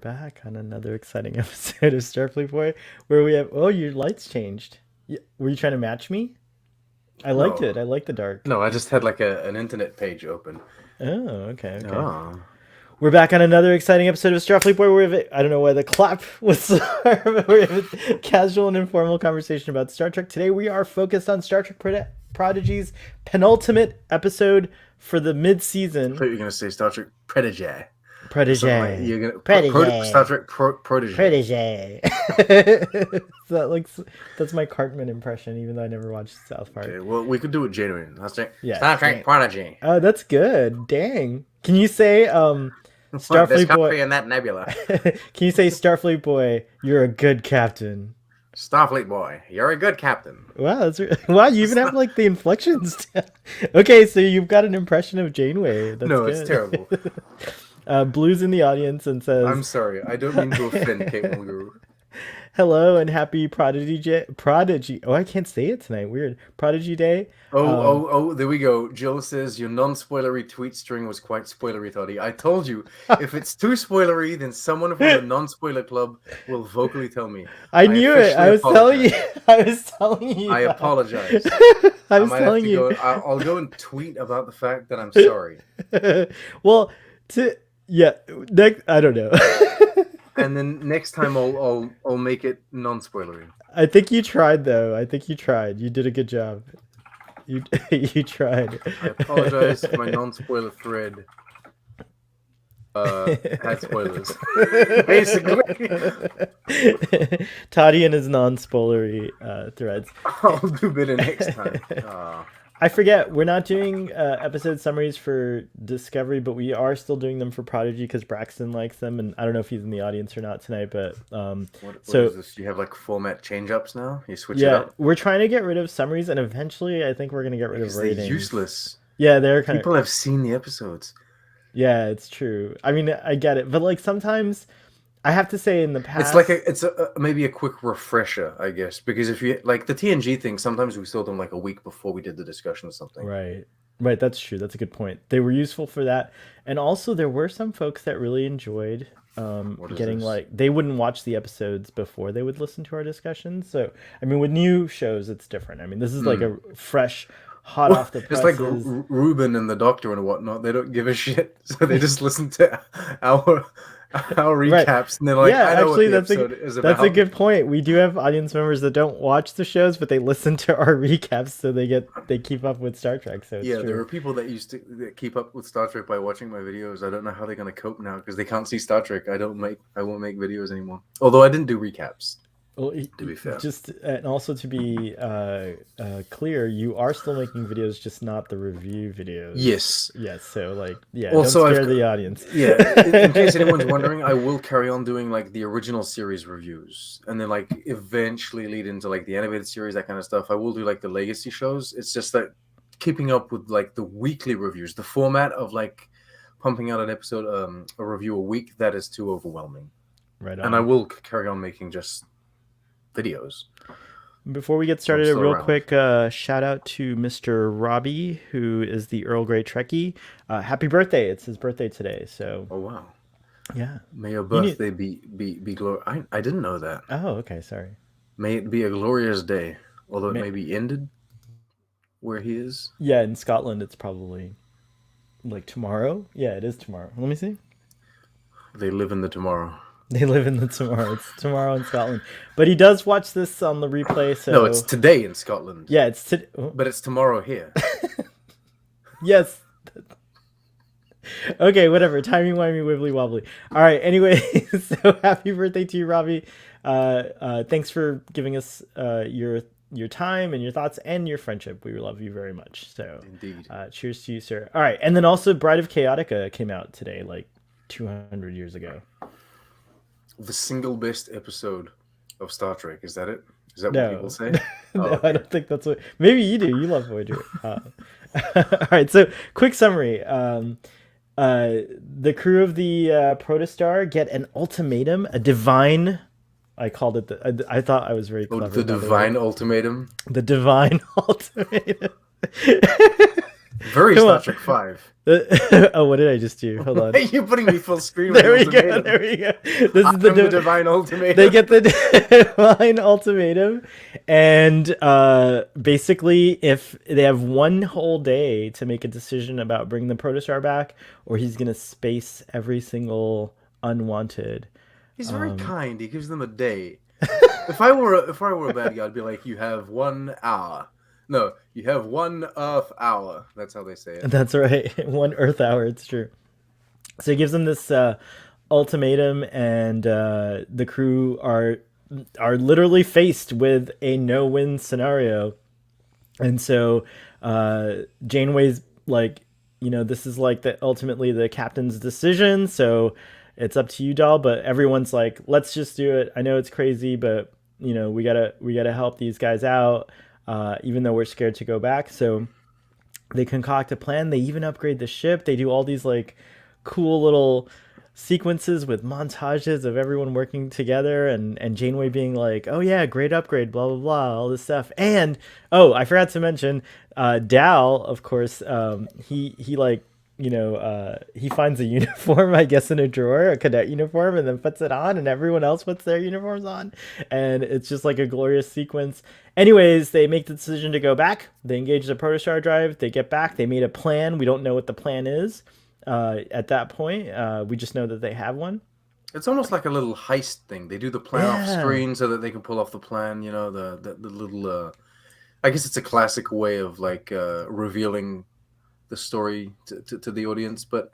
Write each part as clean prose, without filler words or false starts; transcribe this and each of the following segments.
back on another exciting episode of Starfleet Boy, where we have. Oh, your lights changed. Were you trying to match me? I liked No, it. I like the dark. no, I just had like an internet page open. Oh, okay, okay. Oh, We're back on another exciting episode of Starfleet Boy. We have, I don't know why the clap was, but we have a casual and informal conversation about Star Trek. Today we are focused on Star Trek Prodigy's penultimate episode for the I thought mid-season. you were gonna say Star Trek Prodigy. Something like Protege. you're gonna Protege. Star Trek Protege. Protege. So that's my Cartman impression, even though I never watched South Park. Okay, well we could do it genuine. Yeah. Star Trek Prodigy. Oh, that's good. Dang. Can you say There's Starfleet coffee Boy? in that nebula. Can you say Starfleet Boy? You're a good captain. Starfleet boy, you're a good captain. Wow, wow. You even have like the inflections. Okay, so you've got an impression of Janeway. That's No, good. it's terrible. Blue's in the audience and says, I'm sorry. I don't mean to offend Kate Mulgrew. "Hello and happy Prodigy. Oh, I can't say it tonight. Weird. Prodigy Day. Oh, there we go. Jill says your non-spoilery tweet string was quite spoilery, Toddy. I told you, if it's too spoilery, then someone from the non-spoiler club will vocally tell me. I knew it. I was telling you. I was telling you. I apologize. I was telling you. I'll go and tweet about the fact that I'm sorry. Well, next, I don't know. And then next time I'll make it non-spoilery. I think you tried though. I think you tried. You did a good job. You you tried. I apologize if my non-spoiler thread had spoilers. Basically. Toddy and his non-spoilery threads. I'll do better next time. I forget, we're not doing episode summaries for Discovery, but we are still doing them for Prodigy because Braxton likes them, and I don't know if he's in the audience or not tonight, but what is this? You have like format change-ups now? You switch it yeah, up? we're trying to get rid of summaries, and eventually I think we're going to get rid of They're ratings. useless. Yeah, they're kind People have seen the episodes. Yeah, it's true. I mean, I get it, but like sometimes I have to say in the past, It's maybe a quick refresher, I guess, because if you like the TNG thing, sometimes we saw them like a week before we did the discussion or something. Right. That's true. That's a good point. They were useful for that, and also there were some folks that really enjoyed getting like they wouldn't watch the episodes before they would listen to our discussions. So I mean, with new shows, it's different. I mean, this is like a fresh, hot off the presses. It's like Ruben and the Doctor and whatnot. They don't give a shit, so they just listen to our recaps, right. And they're like, yeah, I know actually, what the episode is about. That's a good point. We do have audience members that don't watch the shows, but they listen to our recaps, so they keep up with Star Trek. So it's true. There are people that used to keep up with Star Trek by watching my videos. I don't know how they're gonna cope now because they can't see Star Trek. I won't make videos anymore. Although I didn't do recaps. Well, to be fair, and also to be clear, you are still making videos, just not the review videos. Yes. So like, also, don't scare the audience. Yeah. In case anyone's wondering, I will carry on doing like the original series reviews, and then like eventually lead into like the animated series, that kind of stuff. I will do like the legacy shows. It's just that keeping up with like the weekly reviews, the format of like pumping out an episode, a review a week, that is too overwhelming. Right on. And I will carry on making just videos. Before we get started, a real quick shout out to Mr. Robbie, who is the Earl Grey Trekkie. Happy birthday! It's his birthday today. So. Oh wow. Yeah. May your birthday be glorious. I didn't know that. Oh, okay. Sorry. May it be a glorious day, although it may be ended where he is. Yeah, in Scotland, it's probably like tomorrow. Yeah, it is tomorrow. Let me see. They live in the tomorrow. They live in the tomorrow. It's tomorrow in Scotland. But he does watch this on the replay. So no, it's today in Scotland. Yeah, it's but it's tomorrow here. Yes. Okay, whatever. Timey wimey wibbly wobbly. All right. Anyway, so happy birthday to you, Robbie. Thanks for giving us your time and your thoughts and your friendship. We love you very much. So indeed. Cheers to you, sir. All right, and then also Bride of Chaotica came out today, like 200 years ago. The single best episode of Star Trek. Is that it? Is that what people say? No, okay. I don't think that's what. Maybe you do. You love Voyager. All right. So, quick summary. The crew of the Protostar get an ultimatum, a divine. I called it I thought I was very clever. The divine ultimatum. The divine ultimatum. Very Come Star on. Trek 5. Oh, what did I just do? Hold on. You're putting me full screen with There the we go. ultimatum. There we go. This I is am the divine ultimatum. they get the divine ultimatum, and basically, if they have one whole day to make a decision about bringing the Protostar back, or he's gonna space every single unwanted. He's very kind. He gives them a day. If I were a bad guy, I'd be like, you have 1 hour. No, you have 1 Earth hour. That's how they say it. That's right. One Earth hour. It's true. So he gives them this ultimatum, and the crew are literally faced with a no-win scenario. And so Janeway's like, this is like ultimately the captain's decision. So it's up to you, doll. But everyone's like, let's just do it. I know it's crazy, but we gotta help these guys out, even though we're scared to go back. So they concoct a plan. They even upgrade the ship. They do all these like cool little sequences with montages of everyone working together, and Janeway being like, oh yeah, great upgrade, blah blah blah, all this stuff. And I forgot to mention Dal, of course. He like, he finds a uniform, I guess, in a drawer, a cadet uniform, and then puts it on, and everyone else puts their uniforms on, and it's just like a glorious sequence. Anyways, they make the decision to go back. They engage the Protostar drive. They get back. They made a plan. We don't know what the plan is at that point. We just know that they have one. It's almost like a little heist thing. They do the plan off screen so that they can pull off the plan. The little. I guess it's a classic way of like revealing the story to the audience, but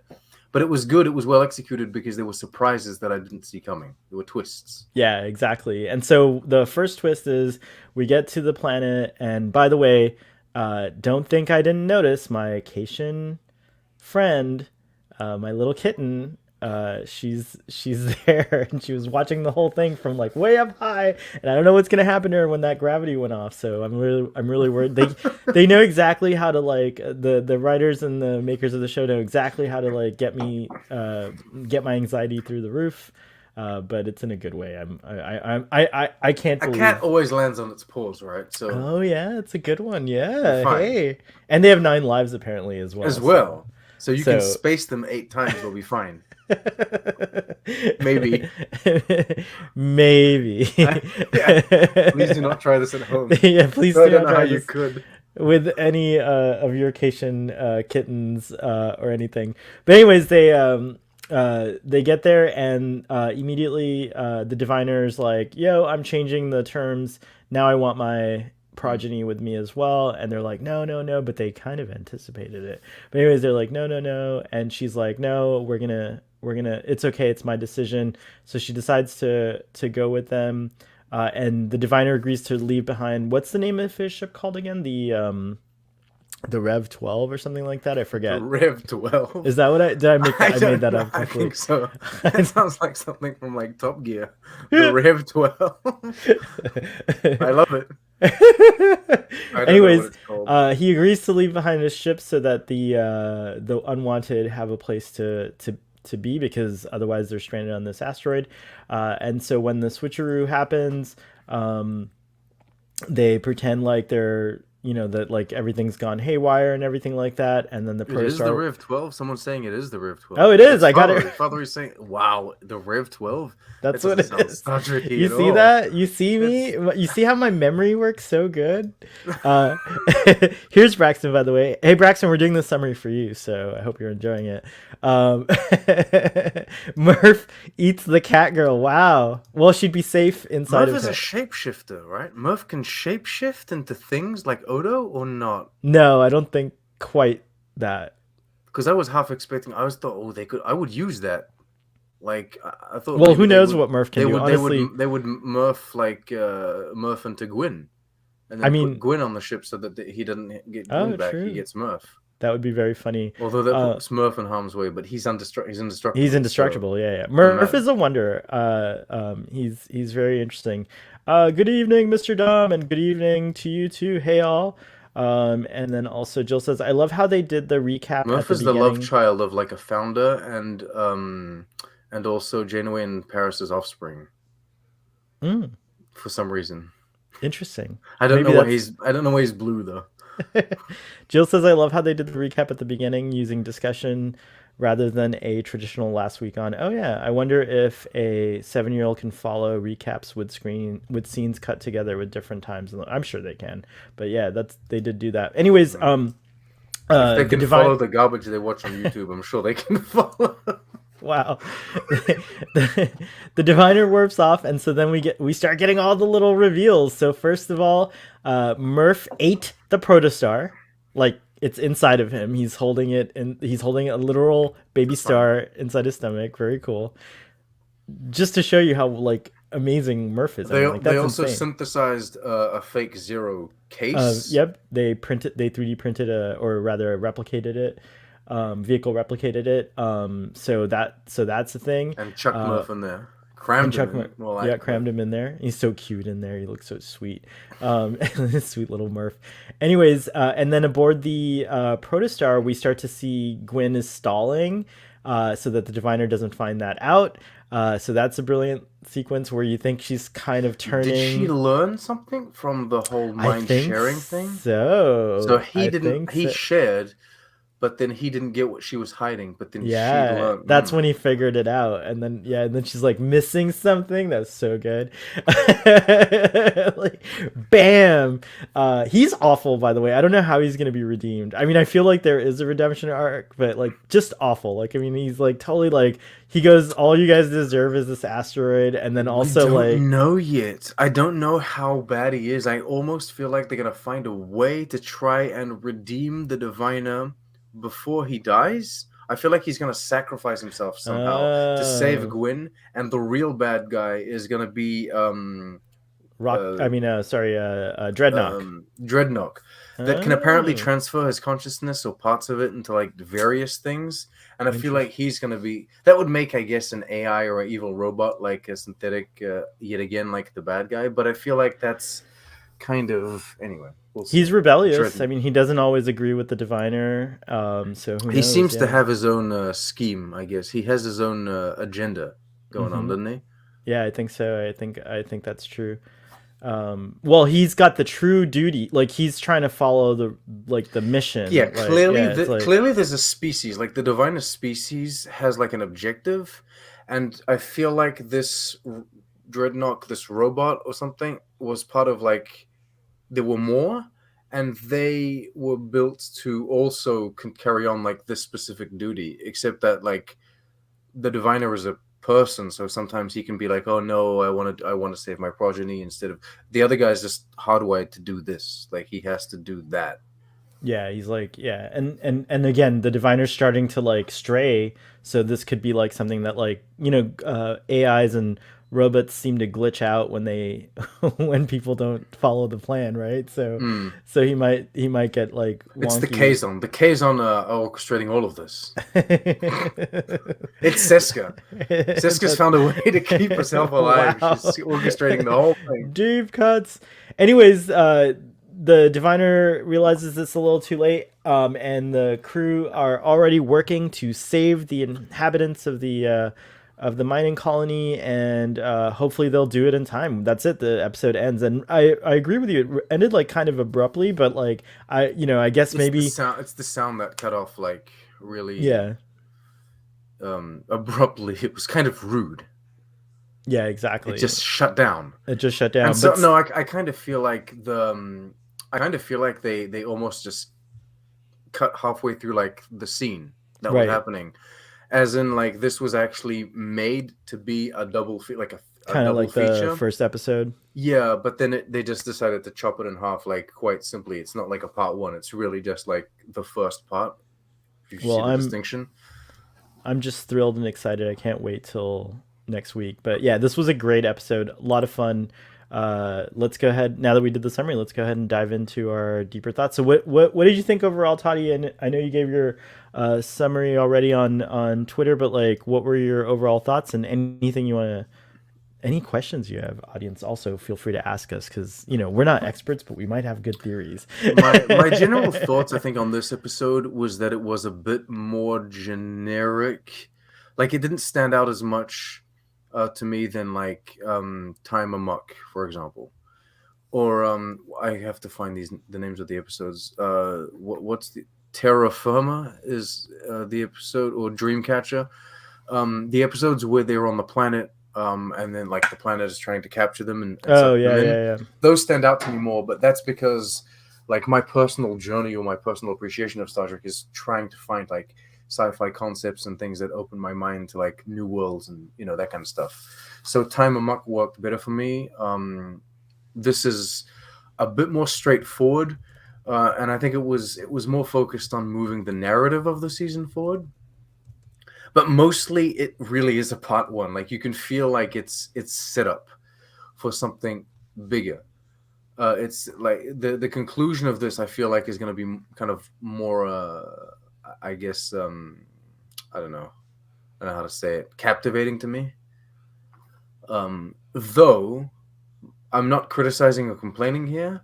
it was good. It was well executed because there were surprises that I didn't see coming. There were twists. Yeah, exactly. And so the first twist is we get to the planet, and by the way, don't think I didn't notice my Cation friend, my little kitten. She's there, and she was watching the whole thing from like way up high, and I don't know what's gonna happen to her when that gravity went off. So I'm really worried. They know exactly how to like the writers and the makers of the show know exactly how to like get my anxiety through the roof. But it's in a good way. I can't believe... A cat always lands on its paws, right? So oh yeah, it's a good one. Yeah, hey, and they have 9 lives apparently as well. So you can space them 8 times. We'll be fine. Maybe. Yeah. Please do not try this at home. Yeah, please do not try this. You could with any of your Cation kittens or anything. But anyways, they get there, and immediately the diviner's like, yo, I'm changing the terms. Now I want my progeny with me as well. And they're like, no, but they kind of anticipated it. But anyways, they're like, no, and she's like, no, we're gonna it's okay, it's my decision. So she decides to go with them, and the diviner agrees to leave behind, what's the name of his ship called again? The Rev 12 or something like that. I forget. The Rev 12. Is that what I made that up? I think so. It sounds like something from like Top Gear. The Rev 12. I love it. Anyways, he agrees to leave behind his ship so that the unwanted have a place to be, because otherwise they're stranded on this asteroid. And so when the switcheroo happens, they pretend like they're, that like everything's gone haywire and everything like that, and then the Protostar... It is the Rev 12. Someone's saying it is the Rev 12. Oh, it is. I got it. Father is saying, "Wow, the Rev 12." That's what it is. You see all. that? You see me? You see how my memory works so good? Here's Braxton, by the way. Hey, Braxton, we're doing this summary for you, so I hope you're enjoying it. Murph eats the cat girl. Wow. Well, she'd be safe inside Murph of is her. a shapeshifter, right? Murph can shapeshift into things like Odo, or not? No, I don't think quite that. Because I was half expecting. I was thought, they could. I would use that. Like I thought. Well, who knows what Murph can do? Honestly, they would Murph Murph into Gwyn, and then put Gwyn on the ship so that he doesn't get Gwyn back. True. He gets Murph. That would be very funny. Although that puts Murph in harm's way, but he's indestructible. He's indestructible. So, yeah. Murph is a wonder. He's very interesting. Good evening, Mr. Dom, and good evening to you too. Hey all. And then also Jill says, I love how they did the recap. Murph is the love child of like a founder, and also Janeway and Paris's offspring. For some reason. Interesting. I don't know why he's blue though. Jill says, I love how they did the recap at the beginning using discussion rather than a traditional last week on. Oh, yeah. I wonder if a 7-year-old can follow recaps with scenes cut together with different times. I'm sure they can. But yeah, they did do that. Anyways, If they the can divine. follow the garbage they watch on YouTube, I'm sure they can follow. Wow. The diviner warps off, and so then we start getting all the little reveals. So first of all, Murph ate the protostar, like it's inside of him. He's holding it, and he's holding a literal baby That's fine. star inside his stomach. Very cool. Just to show you how like amazing Murph is. I mean, like They that's also insane. synthesized a fake Zero case. Yep, they 3D printed or rather replicated it. Vehicle replicated it. So that's the thing. And Chuck Uh, Murphy in there. and Crammed him Chuck, in. Well, yeah, like, crammed him in there. He's so cute in there. He looks so sweet. Sweet little Murph. Anyways, and then aboard the Protostar, we start to see Gwyn is stalling, so that the diviner doesn't find that out. So that's a brilliant sequence where you think she's kind of did she turning. learn something from the whole I mind think sharing thing? So so. he I didn't, think he so. shared, but then he didn't get what she was hiding, but then she Yeah, learned. that's when he figured it out, and then yeah, and then she's like missing something. That's so good. Like, bam. He's awful, by the way. I don't know how he's gonna be redeemed. I mean, I feel like there is a redemption arc, but like just awful. Like, I mean, he's like totally like he goes, all you guys deserve is this asteroid, and then We also like don't know yet. I don't know how bad he is. I almost feel like they're gonna find a way to try and redeem the diviner before he dies. I feel like he's gonna sacrifice himself somehow to save uh Gwyn, and the real bad guy is gonna be rock. uh, I mean, Dreadnought. Dreadnought, that can apparently Oh, transfer his consciousness or parts of it into like various things. And I feel like interesting. he's gonna be that would make, I guess, an AI or an evil robot like a synthetic, yet again like the bad guy. But I feel like that's kind of anyway. We'll see. He's rebellious. I Dread. mean, he doesn't always agree with the diviner. So who He knows? seems to Yeah. have his own scheme. I guess he has his own agenda going on, Hmm. doesn't he? Yeah, I think so. I think that's true. Well, he's got the true duty. Like he's trying to follow the Yeah, mission. Like clearly, yeah, it's like clearly, there's a species like the diviner species has like an objective, and I feel like this dreadnought, this robot or something, was part of like there were more, and they were built to also carry on like this specific duty. Except that like the diviner is a person, so sometimes he can be like, "Oh no, I want to save my progeny," instead of the other guy's just hardwired to do this. Like he has to do that. yeah, he's like yeah, and again, the diviner's starting to like stray. So this could be like something that like AIs and robots seem to glitch out when they when people don't follow the plan, right? So Hmm. so he might get like It's the wonky. Kazon. The Kazon are orchestrating all of this. It's Seska. Seska's found a way to keep herself alive. Wow. She's orchestrating the whole thing. Deep cuts. Anyways, the diviner realizes it's a little too late, and the crew are already working to save the inhabitants of the mining colony, and hopefully they'll do it in time. That's it. The episode ends, and I agree with you. It ended like kind of abruptly, but like I guess It's the maybe sound. It's the sound that cut off like really yeah, abruptly. It was kind of rude. yeah, It exactly. just shut down. It just shut And down, so but no, I kind of feel like I kind of feel like they almost just cut halfway through like the scene that was right, happening, as in like this was actually made to be a a kind of double like the feature. first episode. Yeah, but then they just decided to chop it in half, like quite simply. It's not like a part one. It's really just like the first part. If you Well, see the distinction. I'm just thrilled and excited. I can't wait till next week. But yeah, this was a great episode. A lot of fun. Let's go ahead now that we did the summary. Let's go ahead and dive into our deeper thoughts. So, what did you think overall, Toddy? And I know you gave your summary already on Twitter, but like, what were your overall thoughts and anything you want to? Any questions you have, audience, also feel free to ask us because we're not experts, but we might have good theories. My general thoughts, I think, on this episode was that it was a bit more generic. Like it didn't stand out as much to me than like Time Amok, for example, or I have to find the names of the episodes. What's the Terra Firma is the episode, or Dreamcatcher. The episodes where they're on the planet, and then like the planet is trying to capture them and Oh suck yeah, them in. yeah. Those stand out to me more, but that's because like my personal journey or my personal appreciation of Star Trek is trying to find like sci-fi concepts and things that open my mind to like new worlds and that kind of stuff. So Time Amok worked better for me. This is a bit more straightforward, and I think it was more focused on moving the narrative of the season forward. But mostly, it really is a part one. Like you can feel like it's set up for something bigger. It's like the conclusion of this. I feel like is going to be kind of more. I guess I don't know. I don't know how to say it. Captivating to me. Though I'm not criticizing or complaining here,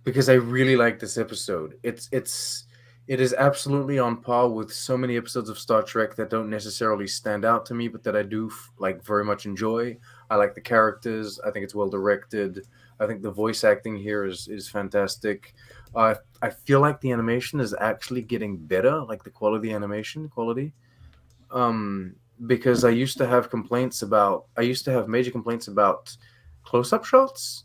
because I really like this episode. It is absolutely on par with so many episodes of Star Trek that don't necessarily stand out to me, but that I do like very much enjoy. I like the characters. I think it's well directed. I think the voice acting here is fantastic. I feel like the animation is actually getting better, like the quality animation quality. Because I used to have major complaints about close-up shots.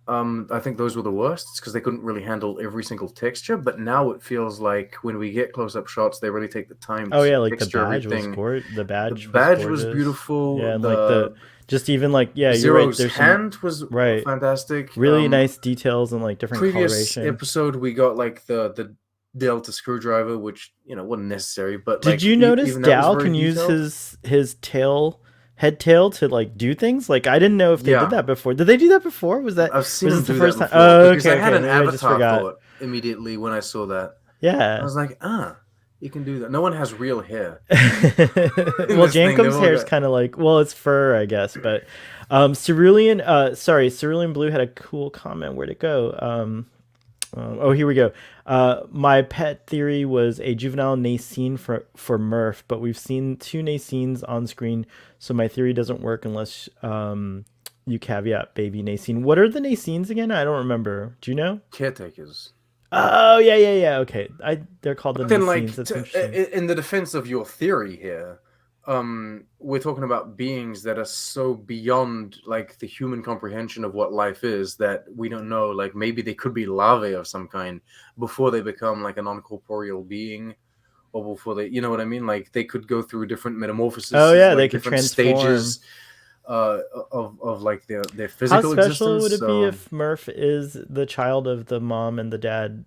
I think those were the worst because they couldn't really handle every single texture. But now it feels like when we get close-up shots, they really take the time Oh to yeah, like texture everything. The The badge was badge was gorgeous. beautiful. Yeah, and like The just even like yeah, you're right. Zero's There's some hand was right, fantastic. really nice details and like different Previous coloration. episode, we got like the Delta screwdriver, which wasn't necessary, but Did like you notice even that was Dal very can use detailed. his head tail to like do things? Like I didn't know if they did Yeah, that before. Did they do that before? I've seen Was him this the do that first time? before Oh, because I okay, had okay. an Maybe I just Avatar forgot. thought immediately when I saw that. I Yeah. was like, you can do that. No one has real hair. Well, Jankum's hair is kind of like, well, it's fur, I guess. But Cerulean Blue had a cool comment. Where'd it go? Oh, here we go. My pet theory was a juvenile Nacine for Murph, but we've seen two Nacines on screen, so my theory doesn't work unless you caveat baby Nacine. What are the Nacines again? I don't remember. Do you know? Caretakers. Oh yeah. Okay, they're called the But then, Nacines. That's interesting. in the defense of your theory here, we're talking about beings that are so beyond like the human comprehension of what life is that we don't know. Like maybe they could be larvae of some kind before they become like a non-corporeal being, or before they, you know what I mean? Like they could go through different metamorphoses. Oh yeah, like they could different transform. stages of like their How physical special existence. would it be if Murph is the child of the mom and the dad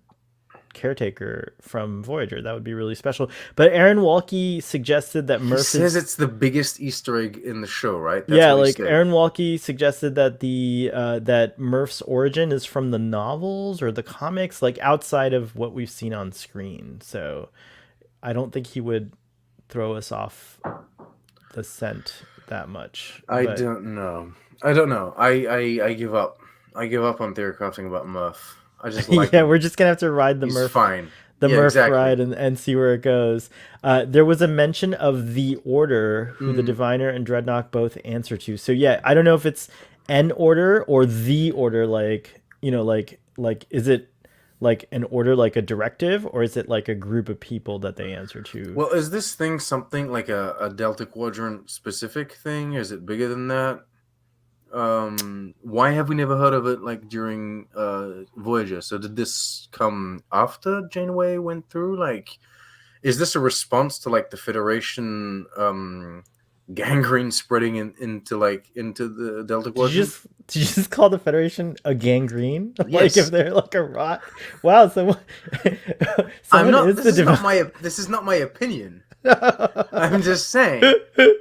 caretaker from Voyager? That would be really special. But Aaron Walke suggested that Murph says it's the biggest Easter egg in the show, right? That's yeah, like Aaron Walke suggested that that Murph's origin is from the novels or the comics, like outside of what we've seen on screen. So I don't think he would throw us off the scent that much. I don't know. I give up. I give up on theory crafting about Murph. I just like yeah, we're just gonna have to ride the Murph Murph ride and see where it goes. There was a mention of the Order, who the Diviner and Dreadnought both answer to. So yeah, I don't know if it's an order or the Order, like is it like an order, like a directive, or is it like a group of people that they answer to? Well, is this thing something like a Delta Quadrant specific thing? Is it bigger than that? Why have we never heard of it like during Voyager? So did this come after Janeway went through? Like, is this a response to like the Federation gangrene spreading into the Delta Quadrant? Did you just call the Federation a gangrene? Yes. Like if they're like a rot? Wow, so this is not my opinion. I'm just saying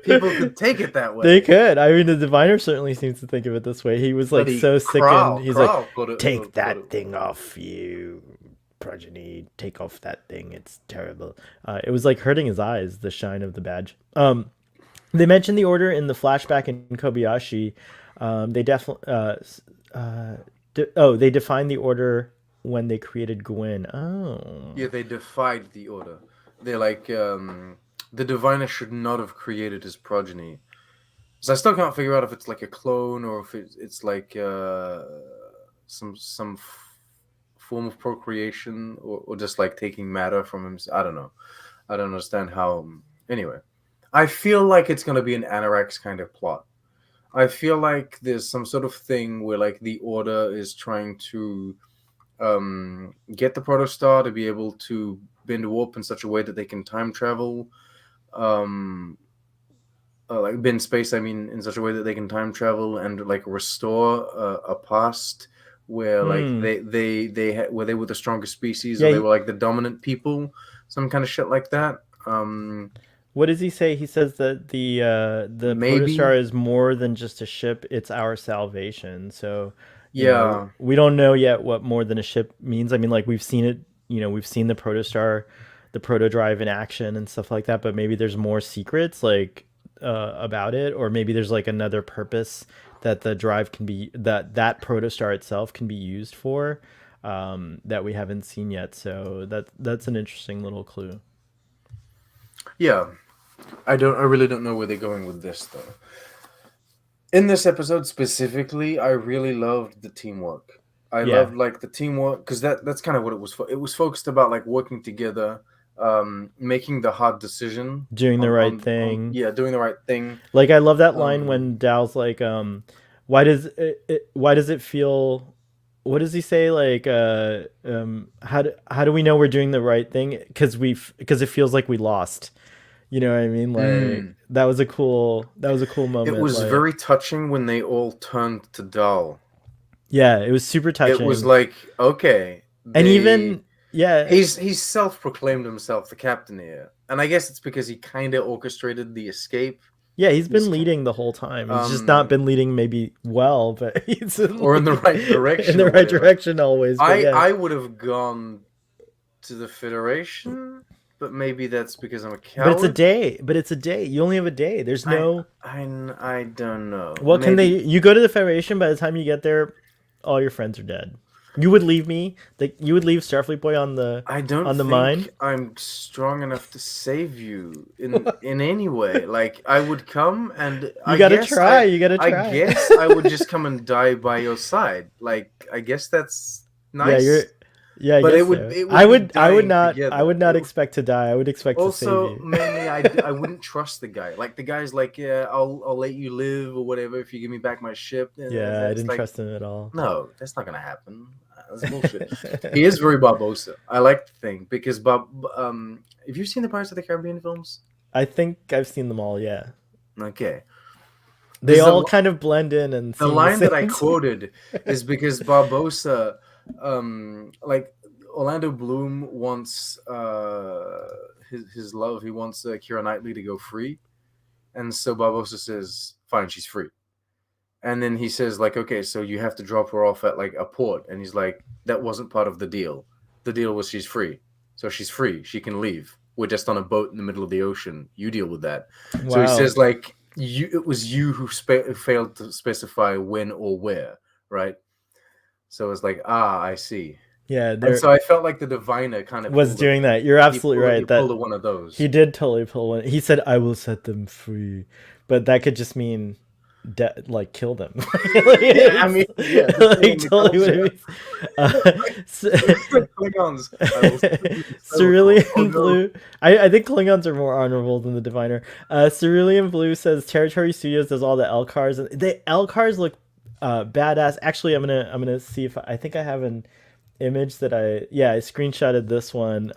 people could take it that way. They could. I mean, the Diviner certainly seems to think of it this way. He was like sickened. He's like, take that thing off you, progeny. Take off that thing. It's terrible. It was like hurting his eyes, the shine of the badge. They mentioned the Order in the flashback in Kobayashi. They definitely. They defined the Order when they created Gwyn. Oh. Yeah, they defied the Order. They're like, the Diviner should not have created his progeny. So I still can't figure out if it's like a clone or if it's like form of procreation, or just like taking matter from him. I don't know. I don't understand how. Anyway, I feel like it's gonna be an Anorax kind of plot. I feel like there's some sort of thing where like the Order is trying to get the Protostar to be able to bend warp in such a way that they can time travel, like bend space. I mean, in such a way that they can time travel and like restore a past where like where they were the strongest species, or they were like the dominant people, some kind of shit like that. What does he say? He says that the Protostar is more than just a ship; it's our salvation. So, you know, we don't know yet what more than a ship means. I mean, like we've seen it. You know, we've seen the Protostar, the Protodrive in action and stuff like that. But maybe there's more secrets like about it, or maybe there's like another purpose that the drive can be that Protostar itself can be used for that we haven't seen yet. So that's an interesting little clue. Yeah, I really don't know where they're going with this though. In this episode specifically, I really loved the teamwork. I loved like the teamwork because that's kind of what it was. It was focused about like working together, making the hard decision, doing the right thing. Doing the right thing. Like I love that line when Dow's like, why does it feel? What does he say? Like, how do we know we're doing the right thing? Because it feels like we lost. You know what I mean? Like that was a cool moment. It was like, very touching when they all turned to Dal. Yeah, it was super touching. It was like, okay, and even he's self-proclaimed himself the captain here, and I guess it's because he kind of orchestrated the escape. Yeah, he's been leading the whole time. He's just not been leading maybe well, but he's or in the right direction. In the right direction always. I would have gone to the Federation, but maybe that's because I'm a coward. But it's a day. You only have a day. There's no. I don't know. What can they? You go to the Federation. By the time you get there, all your friends are dead. You would leave me. You would leave Starfleet Boy on the. I don't on the think mine. I'm strong enough to save you in any way. Like I would come and you gotta try. I guess I would just come and die by your side. Like I guess that's nice. Yeah, but I would not expect to die. I would expect to save you. Also, mainly, I wouldn't trust the guy. Like the guy's like, yeah, I'll let you live or whatever if you give me back my ship. And yeah, I didn't trust him at all. No, that's not gonna happen. That's bullshit. He is very Barbosa. I like the thing because have you seen the Pirates of the Caribbean films? I think I've seen them all. Yeah. Okay. They all kind of blend in, and the line that I quoted is because Barbosa. Like Orlando Bloom wants his love. He wants Keira Knightley to go free, and so Barbosa says, "Fine, she's free." And then he says, "Like, okay, so you have to drop her off at like a port." And he's like, "That wasn't part of the deal. The deal was she's free, so she's free. She can leave. We're just on a boat in the middle of the ocean. You deal with that." Wow. So he says, like, it was you who failed to specify when or where, right? So it's like, I see. Yeah. And so I felt like the diviner kind of was doing that. You're absolutely right. He pulled one of those. He did totally pull one. He said, "I will set them free," but that could just mean, like, kill them. Yeah, I mean, yeah, like totally what it means. Klingons. Cerulean Blue. I think Klingons are more honorable than the diviner. Cerulean Blue says Territory Studios does all the L-cars, and the L-cars look badass. Actually, I'm gonna see if I think I have an image that I screenshotted this one.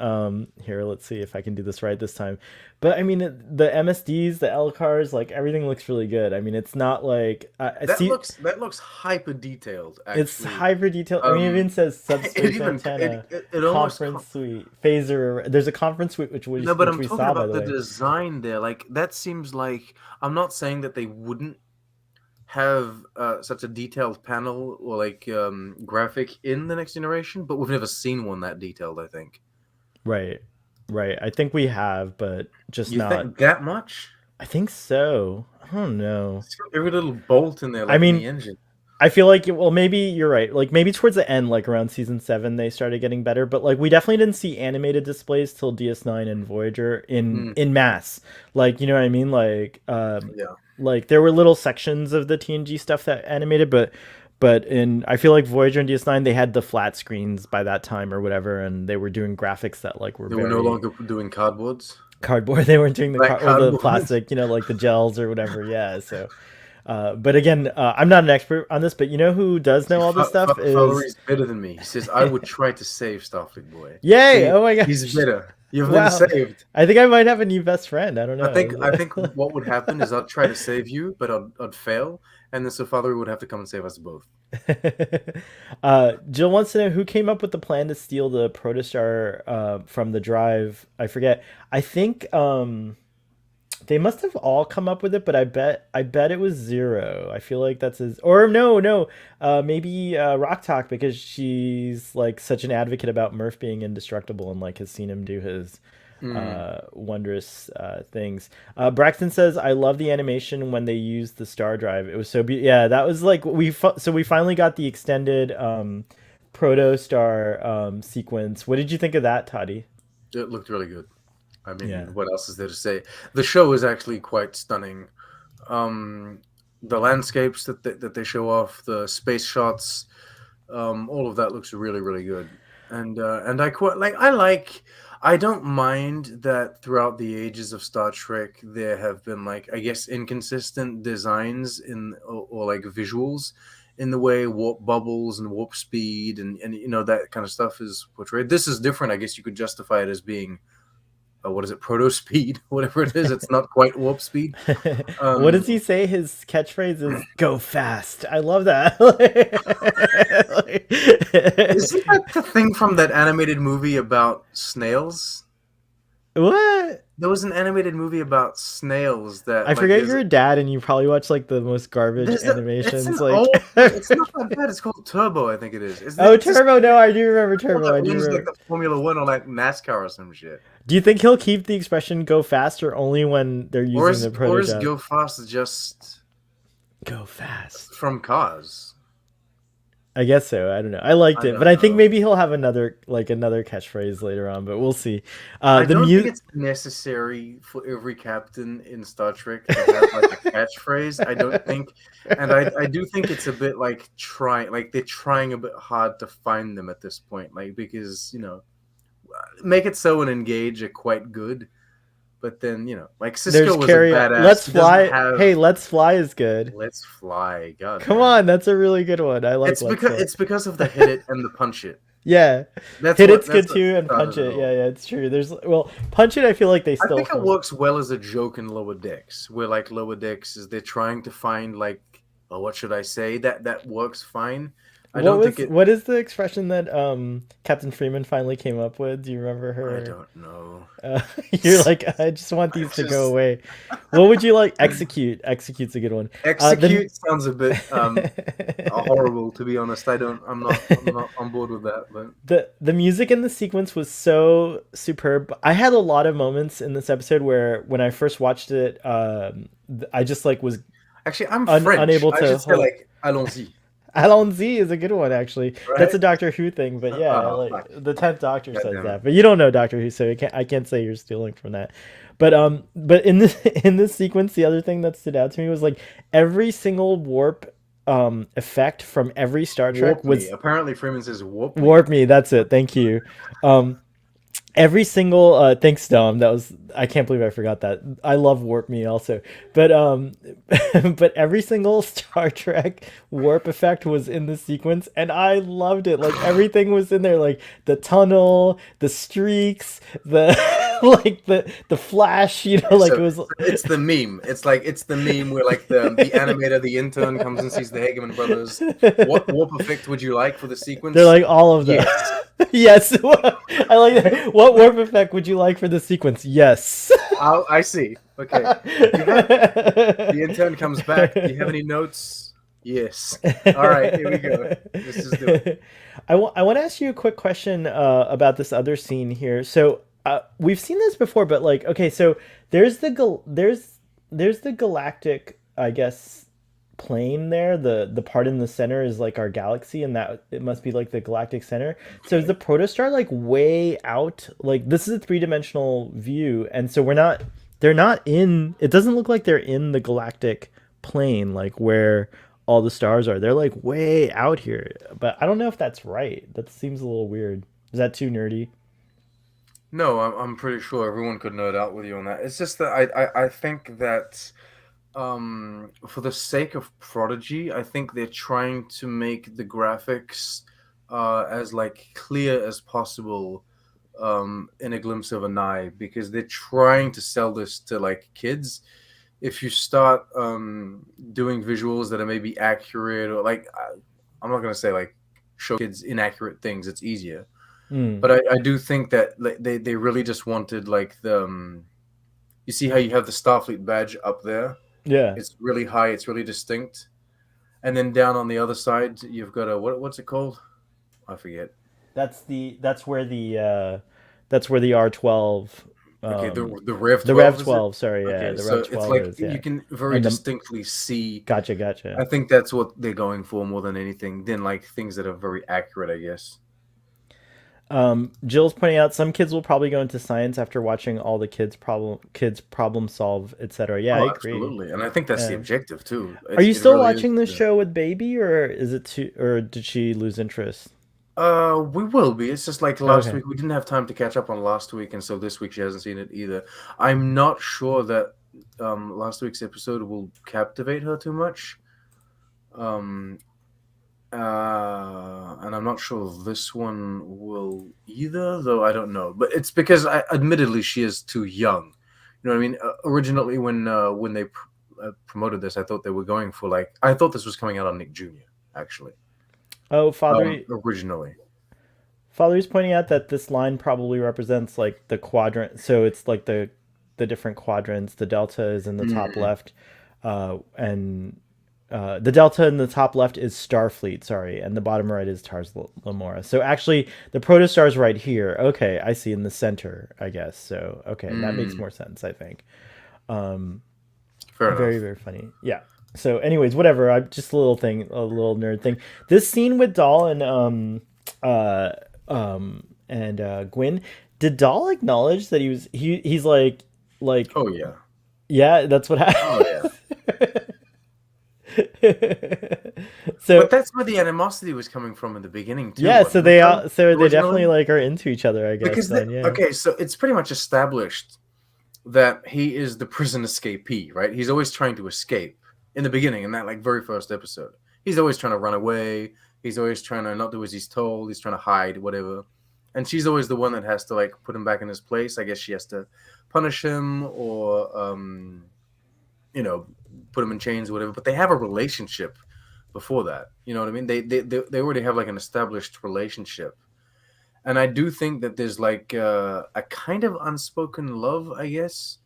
Here, let's see if I can do this right this time. But I mean, the MSDs, the L cars, like everything looks really good. I mean, it's not like that looks hyper detailed. Actually. It's hyper detailed. I mean, it even says subspace antenna, conference suite, phaser. There's a conference suite which I'm talking about the design there. Like that seems like, I'm not saying that they wouldn't have such a detailed panel or like graphic in the Next Generation, but we've never seen one that detailed, I think. Right. I think we have, but just not think that much. I think so. I don't know. Every little bolt in there, like, I mean, in the engine. I feel like, well, maybe you're right. Like maybe towards the end, like around season 7, they started getting better. But like we definitely didn't see animated displays till DS9 and Voyager in mass. Like, you know what I mean? Like like there were little sections of the TNG stuff that animated, but But I feel like Voyager and DS9, they had the flat screens by that time or whatever, and they were doing graphics that like were They were no longer doing cardboards. Cardboard. They weren't doing or the Cardboard. plastic, like the gels or whatever. Yeah. So, but again, I'm not an expert on this, but you know who does know all this stuff is Valerie's better than me. He says, "I would try to save Starfleet Boy." Yay! Oh my gosh, he's better. You've been saved. I think I might have a new best friend. I don't know. I think what would happen is I'd try to save you, but I'd fail, and then so Valerie would have to come and save us both. Jill wants to know who came up with the plan to steal the Protostar from the drive. I forget. I think they must have all come up with it, but I bet it was Zero. I feel like that's his. Or no, maybe Rock Talk, because she's like such an advocate about Murph being indestructible and like has seen him do his wondrous things. Braxton says, "I love the animation when they used the star drive. It was so beautiful." Yeah, that was like we finally got the extended Protostar sequence. What did you think of that, Toddy? It looked really good. I mean, What else is there to say? The show is actually quite stunning. The landscapes that they show off, the space shots, all of that looks really, really good. And I quite I don't mind that throughout the ages of Star Trek there have been I guess inconsistent designs or like visuals in the way warp bubbles and warp speed and that kind of stuff is portrayed. This is different. I guess you could justify it as being what is it, proto speed, whatever it is. It's not quite warp speed. What does he say? His catchphrase is "Go fast." I love that. Isn't that the thing from that animated movie about snails? What? There was an animated movie about snails that I forget you're a dad and you probably watch like the most garbage animations. It's not that bad. It's called Turbo, I think it is. Turbo! No, I do remember Turbo. I do remember. Like the Formula One or like NASCAR or some shit. Do you think he'll keep the expression "go fast" or only when they're using the prototype? Or is "go fast" just "go fast" from Cars? I guess so. I don't know. I liked it, but I think maybe he'll have another catchphrase later on. But we'll see. I don't think it's necessary for every captain in Star Trek to have like a catchphrase. I don't think, and I do think it's a bit like they're trying a bit hard to find them at this point, because make it so and Engage are quite good. But then, Cisco was a badass. Let's Fly. Hey, Let's Fly is good. Let's Fly. God. Come on, that's a really good one. I like it's because of the Hit It and the Punch It. Yeah. Hit It's good too, and Punch It. Yeah, it's true. Punch It, I feel like they still... I think it works well as a joke in Lower Decks, where Lower Decks is they're trying to find what should I say? That works fine. What is the expression that Captain Freeman finally came up with? Do you remember her? I don't know. You're like, I just want these to go away. What would you like? Execute. Execute's a good one. Execute sounds a bit horrible, to be honest. I'm not on board with that. But the music in the sequence was so superb. I had a lot of moments in this episode where when I first watched it, I just was actually I'm French. Unable to say allons-y. Allons-y is a good one, actually. Right? That's a Doctor Who thing, but yeah, the 10th Doctor says that. But you don't know Doctor Who, so I can't say you're stealing from that. But in this sequence, the other thing that stood out to me was every single warp effect from every Star Trek was apparently Freeman says warp me. Warp me, that's it. Thank you. Every single thanks, Dom. I can't believe I forgot that. I love Warp Me also, but but every single Star Trek warp effect was in the sequence, and I loved it. Everything was in there, the tunnel, the streaks, the the flash. It was. It's the meme. It's the meme where the animator, the intern comes and sees the Hageman brothers. What warp effect would you like for the sequence? They're all of them. Yes. I like that. What warp effect would you like for the sequence? Yes. I see. Okay. The intern comes back. Do you have any notes? Yes. All right. Here we go. This is the. I want to ask you a quick question about this other scene here. So we've seen this before, but okay, so there's the galactic, I guess, plane there. The part in the center is our galaxy, and that it must be the galactic center. Okay. So is the Protostar way out? This is a 3-dimensional view, and so they're not in. It doesn't look like they're in the galactic plane, where all the stars are. They're like way out here, but I don't know if that's right. That seems a little weird. Is that too nerdy? No, I'm pretty sure everyone could nerd out with you on that. It's just that I think that for the sake of Prodigy, I think they're trying to make the graphics as like clear as possible in a glimpse of an eye, because they're trying to sell this to like kids. If you start doing visuals that are maybe accurate, or like I'm not gonna say like show kids inaccurate things, it's easier. Mm. But I do think that like, they really just wanted like the you see how you have the Starfleet badge up there? Yeah, It's really high, it's really distinct. And then down on the other side, you've got a what's it called? I forget. that's where the R12, Okay, um, the Rev the Rev 12 is it? 12. Sorry, yeah, Okay, the so Rev it's 12 like is, you yeah, can very and the distinctly see. gotcha. I think that's what they're going for more than anything, than like things that are very accurate, I guess. Jill's pointing out some kids will probably go into science after watching all the kids problem solve, etc. Yeah, I Oh, agree. absolutely, and I think that's the Uh, objective too. are you It still really is. watching this show with Baby, or is it too, or did she lose interest? We will be. It's just like last Okay. week we didn't have time to catch up on last week, and so this week she hasn't seen it either. I'm not sure that last week's episode will captivate her too much. Um, and I'm not sure this one will either, though I don't know. But it's because, admittedly, she is too young. You know what I mean? Originally, when they promoted this, I thought they were going for like I thought this was coming out on Nick Jr. Actually, Oh, originally. Father's pointing out that this line probably represents like the quadrant. So it's like the different quadrants. The delta is in the top Mm. left, and the delta in the top left is Starfleet. Sorry, and the bottom right is Tars Lamora. So actually, the Protostar is right here. Okay, I see in the center. I guess so. Okay, that makes Mm. more sense. I think. Fair Very enough. very funny. Yeah. So, anyways, whatever. I just a little thing, a little nerd thing. This scene with Dahl and uh Gwyn, did Dahl acknowledge that he's like Oh yeah. yeah, that's what Oh yeah. happened. But So that's where the animosity was coming from in the beginning too, yeah, so wasn't it? Though they definitely originally, like are into each other, I guess. because Then yeah, okay, so it's pretty much established that he is the prison escapee, right? He's always trying to escape in the beginning, in that like very first episode. He's always trying to run away. He's always trying to not do as he's told. He's trying to hide, whatever. And she's always the one that has to like put him back in his place. I guess she has to punish him or you know, put him in chains or whatever. But they have a relationship before that. You know what I mean? They already have like an established relationship. And I do think that there's like a kind of unspoken love, I guess.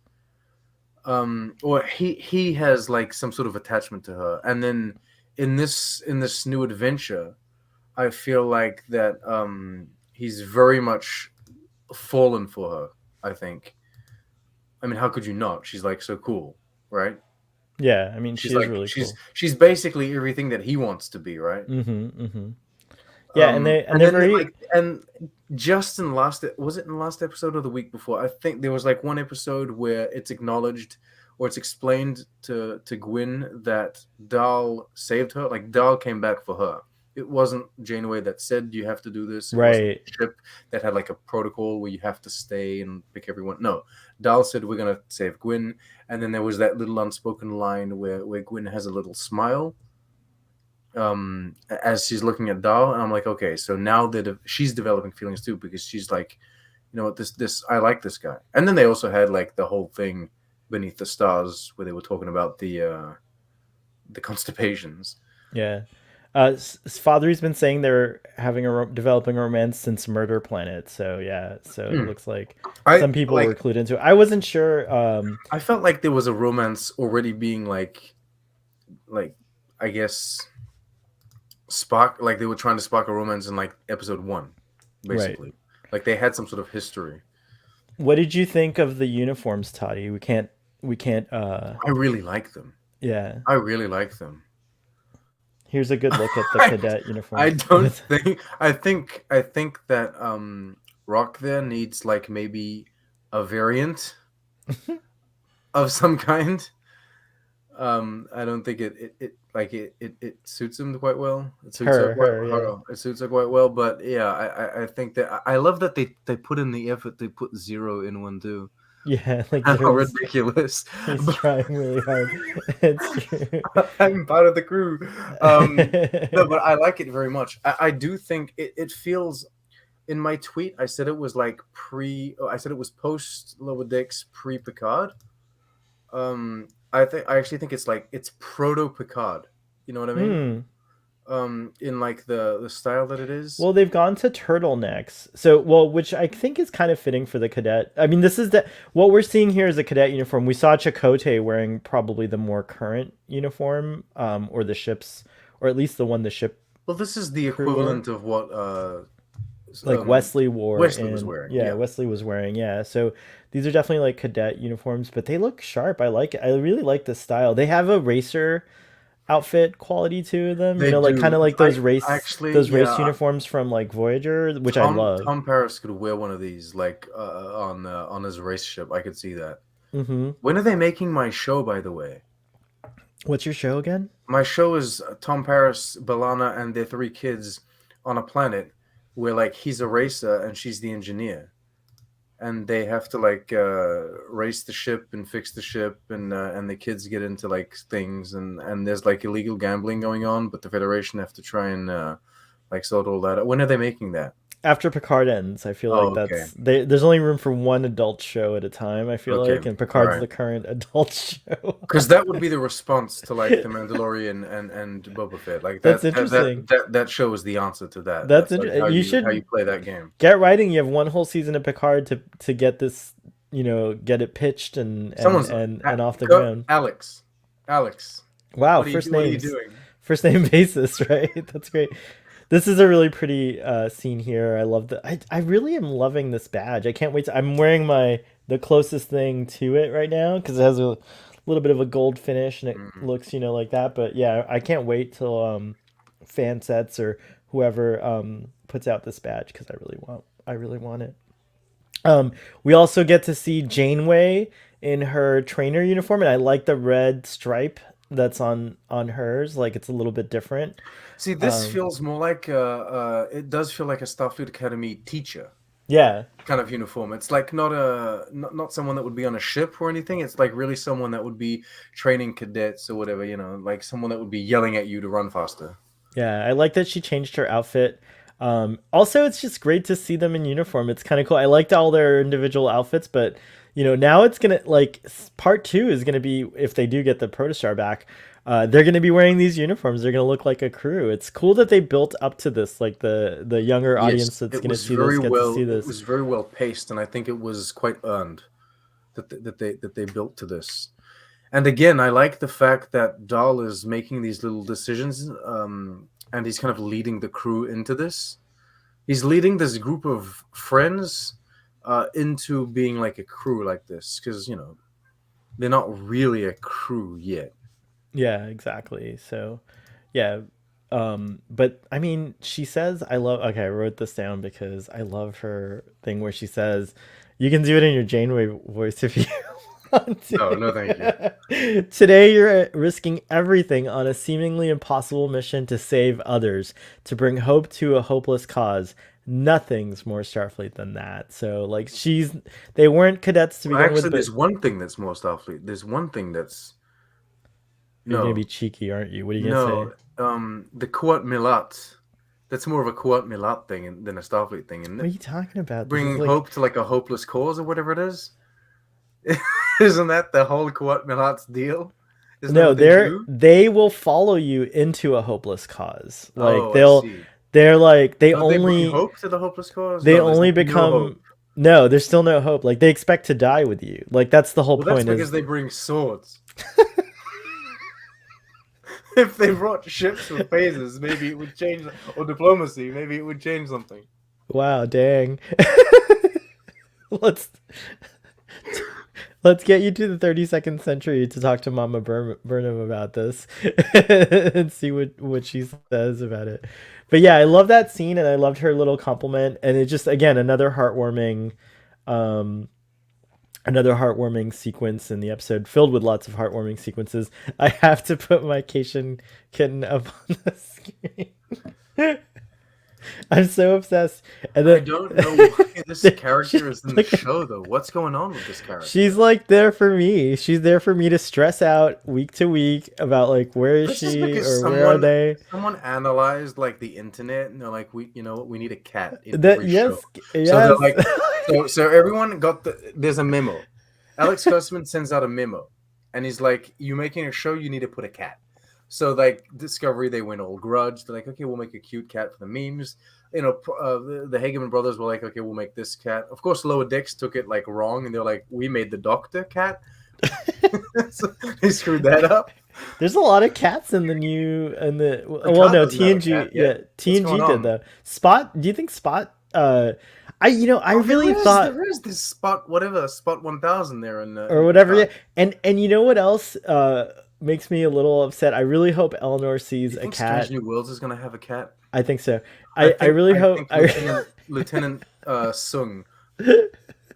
Or he has like some sort of attachment to her. And then in this new adventure, I feel like that he's very much fallen for her, I think. I mean, how could you not? She's like so cool, right? yeah. I mean, she She's is like really she's cool. she's basically everything that he wants to be, right? Mm-hmm. Yeah, and And they're then very like and just in last was it in the last episode or the week before? I think there was like one episode where it's acknowledged or it's explained to Gwyn that Dahl saved her. Like Dahl came back for her. It wasn't Janeway that said you have to do this. It wasn't right. the ship that had like a protocol where you have to stay and pick everyone. No, Dahl said we're gonna save Gwyn, and then there was that little unspoken line where Gwyn has a little smile as she's looking at Dahl, and I'm like, okay, so now that she's developing feelings too, because she's like, you know what, this I like this guy. And then they also had like the whole thing beneath the stars where they were talking about the constipations. Yeah. Father's been saying they're having developing a romance since Murder Planet. So yeah, so it Hmm. looks like I some people like were clued into it. I wasn't sure. I felt like there was a romance already being like I guess spark like they were trying to spark a romance in like episode 1, Right. basically. Like they had some sort of history. What did you think of the uniforms, Toddy? We can't. I really like them. Yeah. I really like them. Here's a good look at the I, cadet I uniforms. don't think I think that Rock there needs like maybe a variant of some kind. I don't think it suits him quite well. It suits her Her, yeah. it suits her quite well. But yeah, I think that I love that they put in the effort. They put Zero in one too. Yeah, like How Zero's ridiculous! he's trying really hard. It's true. I'm part of the crew. No, but I like it very much. I do think it feels. In my tweet, I said it was like I said it was post Lower Decks, pre Picard. I actually think it's proto Picard. You know what I mean? Hmm. In like the style that it is. Well, they've gone to turtlenecks. So, well, which I think is kind of fitting for the cadet. I mean, this is what we're seeing here is a cadet uniform. We saw Chakotay wearing probably the more current uniform, or the ship's, or at least the one the ship Well, this is the crew wore. equivalent of what Like Wesley wore Wesley was in, wearing. yeah, Yeah. Wesley was wearing, yeah. So these are definitely like cadet uniforms, but they look sharp. I like it. I really like the style. They have a racer outfit quality to them, They like kind do. of like I actually, those race yeah. uniforms from like Voyager, which I love. Tom Paris could wear one of these, like on his race ship. I could see that. Hmm. When are they making my show, by the way? What's your show again? My show is Tom Paris, Balana, and their three kids on a planet where like he's a racer and she's the engineer, and they have to like race the ship and fix the ship, and the kids get into like things, and there's like illegal gambling going on, but the Federation have to try and like sort all that out. When are they making that? After Picard ends, I feel like Oh, okay. that's there's only room for one adult show at a time, I feel Okay. like, and All Picard's right. the current adult show. Because that would be the response to like the Mandalorian and Boba Fett. Like That's interesting. that show is the answer to that. That's That's like you how should you play that game. get writing. You have one whole season of Picard to get this, get it pitched Someone's and off the ground. Alex. Alex. Wow, What are you doing? first name basis, right? That's great. This is a really pretty scene here. I love the. I really am loving this badge. I can't wait. I'm wearing the closest thing to it right now because it has a little bit of a gold finish and it Mhm. looks like that. But yeah, I can't wait till fan sets or whoever puts out this badge because I really want it. We also get to see Janeway in her trainer uniform, and I like the red stripe that's on hers. Like it's a little bit different. See, this feels more like it does feel like a Starfleet Academy teacher Yeah, kind of uniform. It's like not someone that would be on a ship or anything. It's like really someone that would be training cadets or whatever, like someone that would be yelling at you to run faster. yeah. I like that she changed her outfit. Also, it's just great to see them in uniform. It's kind of cool. I liked all their individual outfits, but now it's gonna part two is gonna be if they do get the Protostar back. They're gonna be wearing these uniforms. They're gonna look like a crew. It's cool that they built up to this. Like the younger audience Yes, that's it gonna was see this get to see it this. was very well paced, and I think it was quite earned that they built to this. And again, I like the fact that Dahl is making these little decisions, and he's kind of leading the crew into this. He's leading this group of friends into being like a crew like this, because they're not really a crew yet. Yeah, exactly. So, yeah. But I mean, she says, I love, okay, I wrote this down because I love her thing where she says, you can do it in your Janeway voice if you want Oh no, thank you. to. Today, you're risking everything on a seemingly impossible mission to save others, to bring hope to a hopeless cause. Nothing's more Starfleet than that. So, like, they weren't cadets to Well, begin actually, with, but there's one thing that's more Starfleet. There's one thing that's you're going to no, be cheeky, aren't you? What are you going to no. say? The Kuat Milat. That's more of a Kuat Milat thing than a Starfleet thing, isn't What are it? you talking about? This is Bringing like hope to like a hopeless cause or whatever it is. Isn't that the whole Kuat Milat's deal? Isn't that no, what they do? they will follow you into a hopeless cause. Like Oh, I see. they're like Don't they bring hope to the hopeless cause? they No, there's only like no become hope. no, there's still no hope. Like they expect to die with you. Like that's the whole Well, that's point because is they bring swords. If they brought ships with phasers, maybe it would change, or diplomacy, maybe it would change something. wow, dang. let's let's get you to the 32nd century to talk to Mama Burnham about this and see what she says about it. But yeah, I love that scene and I loved her little compliment and it just again another heartwarming another heartwarming sequence in the episode, filled with lots of heartwarming sequences. I have to put my Cation kitten up on the screen. I'm so obsessed. And I then don't know why this character is in the like, show, though. What's going on with this character? she's like there for me. She's there for me to stress out week to week about like where is This is she because or where are they. someone analyzed like the internet, and they're like, we, you know what, we need a cat in That every yes, show. So they're yes. like, so everyone got there's a memo. Alex Kurtzman sends out a memo, and he's like, "You making a show? You need to put a cat." So like Discovery, they went all grudge. They're like, "Okay, we'll make a cute cat for the memes." You know, the Hageman brothers were like, "Okay, we'll make this cat." Of course, Lower Decks took it like wrong, and they're like, "We made the Doctor cat." So they screwed that up. There's a lot of cats in the new and the well Picard no doesn't have a TNG cat yeah yet. What's going TNG did on? though. Spot, do you think Spot I I Oh, really thought there is this spot, whatever, spot 1000 there or in whatever, Picard. yeah. And you know what else makes me a little upset? I really hope Eleanor sees You a think Strange cat. New Worlds is gonna have a cat? I think so. I I think really I hope think Lieutenant Sung,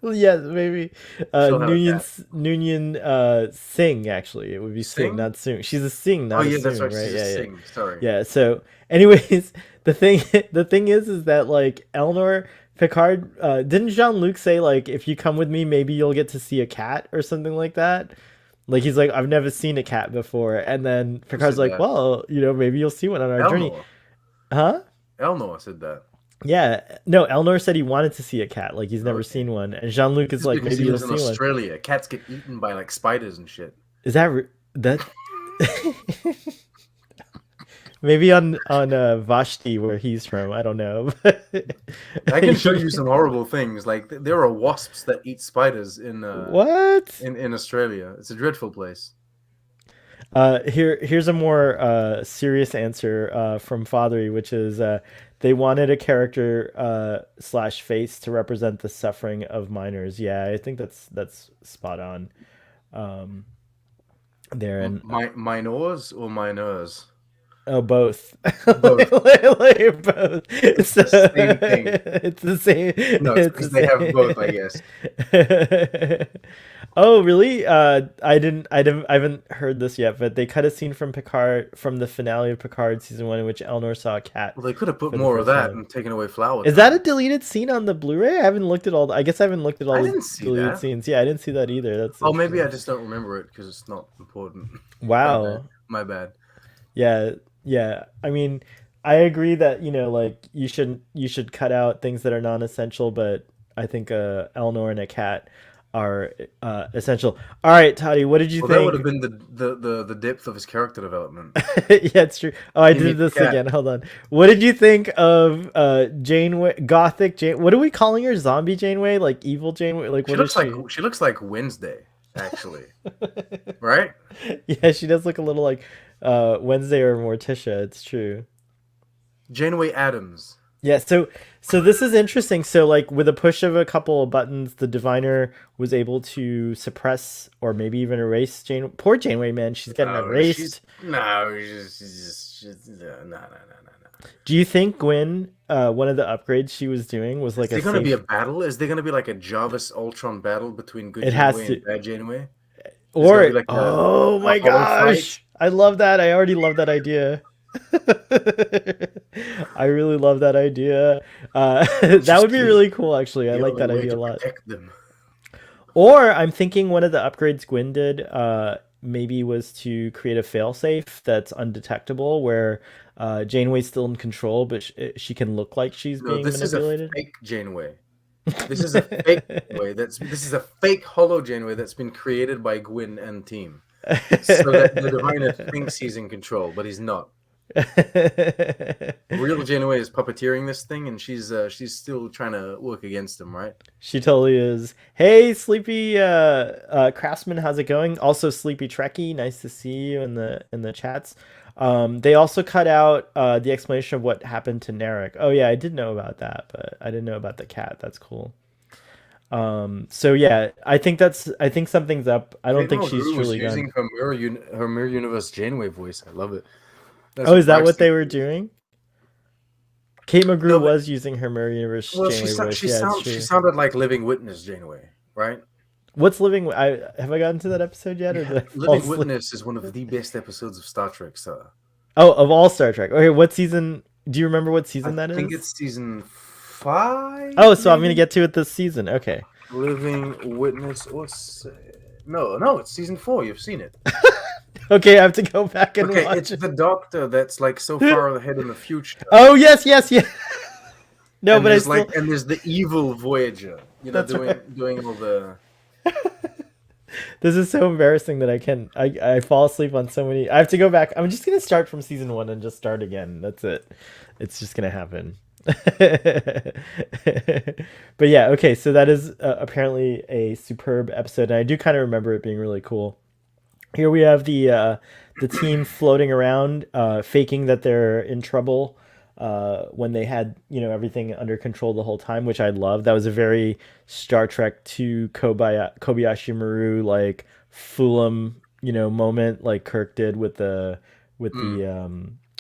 yes, maybe she'll have a cat. Noonien Singh, actually. It would be Singh, Sing? not Soong. She's a Singh, Oh not a yeah, that's Soong, right. right? She's a Yeah, yeah. Sing. Sorry. Yeah, so anyways, the thing is that like Eleanor Picard didn't Jean-Luc say like if you come with me maybe you'll get to see a cat or something like that? Like he's like I've never seen a cat before and then Who Picard's said like, that? "Well, maybe you'll see one on our journey." Elnor. Huh? Elnor said that. Yeah. No, Elnor said he wanted to see a cat, like he's never Okay. seen one. And Jean-Luc This is is like because maybe he you'll lives in see one. Australia. Cats get eaten by like spiders and shit. Is that that maybe on Vashti where he's from. I don't know. I can show you some horrible things. Like there are wasps that eat spiders What? in Australia. It's a dreadful place. Here's a more serious answer from Fathery, which is they wanted a character slash face to represent the suffering of miners. Yeah, I think that's spot on. There and Minors or minors? oh, both. Both. like, both. It's So, the same thing. it's the same. No, it's It's because the they have same. both, I guess. Oh, really? I haven't heard this yet, but they cut a scene from Picard from the finale of Picard season 1 in which Eleanor saw a cat Well, they could have put for the more of first that time. and taken away flower Is that a time. deleted scene on the Blu-ray? I haven't looked at all. I guess I haven't looked at all I the didn't see deleted that. scenes. Yeah, I didn't see that either. That's Oh, maybe I interesting. just don't remember it because it's not important. Wow. My bad. Yeah, yeah. I mean, I agree that like you should cut out things that are non-essential, but I think Eleanor and a cat are essential. All right, Toddy, what did you Well, that would have think? been the depth of his character development. Yeah, it's true. Oh, I He did meets a this cat. again. Hold on. What did you think of Janeway, Gothic Jane? What are we calling her? Zombie Janeway? Like evil Janeway? Like She what is she looks like Wednesday, actually. Right? Yeah, she does look a little like Wednesday or Morticia. It's true. Janeway Adams. Yeah, so this is interesting. So like with a push of a couple of buttons, the diviner was able to suppress or maybe even erase Jane. Poor Janeway, man, she's getting erased. No. Do you think Gwen, one of the upgrades she was doing was Is like there a going to be a safe? battle? Is there going to be like a Jarvis Ultron battle between good It has Janeway to, and bad Janeway? There's going to or be like oh a my hollow fight? gosh, I love that. I already love that idea. I really love that idea. That would be Interesting. really cool, actually. I The like only that way idea a to lot. protect them. Or I'm thinking one of the upgrades Gwyn did maybe was to create a failsafe that's undetectable where Janeway's still in control, but she can look like she's No, being this is a manipulated. fake Janeway. This is a fake Janeway. This is a fake hollow Janeway that's been created by Gwyn and team, so that the diviner thinks he's in control, but he's not. Real Janeway is puppeteering this thing, and she's still trying to work against him, right? She totally is. Hey, Sleepy Craftsman, how's it going? Also, Sleepy Trekkie, nice to see you in the chats. They also cut out the explanation of what happened to Narek. Oh yeah, I did know about that, but I didn't know about the cat. That's cool. So yeah, I think something's up. I don't Kate think she's Mulgrew was truly done. using her mirror universe Janeway voice. I love it. That's Oh, what is that what Braxton they were did. doing? Kate No, McGrew but was using her Mirror Universe well, Janeway voice. Yeah, it's she true. sounded like Living Witness Janeway, right? What's Living? Have I gotten to that episode yet, or did I Yeah, fall Living asleep? Witness is one of the best episodes of Star Trek, sir. Oh, of all Star Trek. Okay, what season? Do you remember what I season that think is? it's season 5, Oh, so I'm gonna maybe. get to it this season. Okay. Living Witness. No, it's season 4. You've seen it. Okay, I have to go back and Okay, watch it's it. the Doctor that's like so far ahead in the future, Oh yes, yes, yes. No, but I still. and there's the evil Voyager, That's right. doing all the. This is so embarrassing that I can. I fall asleep on so many. I have to go back. I'm just gonna start from season 1 and just start again. That's it. It's just gonna happen. But yeah, okay. So that is apparently a superb episode, and I do kind of remember it being really cool. Here we have the team floating around, faking that they're in trouble when they had everything under control the whole time, which I love. That was a very Star Trek to Kobayashi Maru like fool 'em moment, like Kirk did with Mm.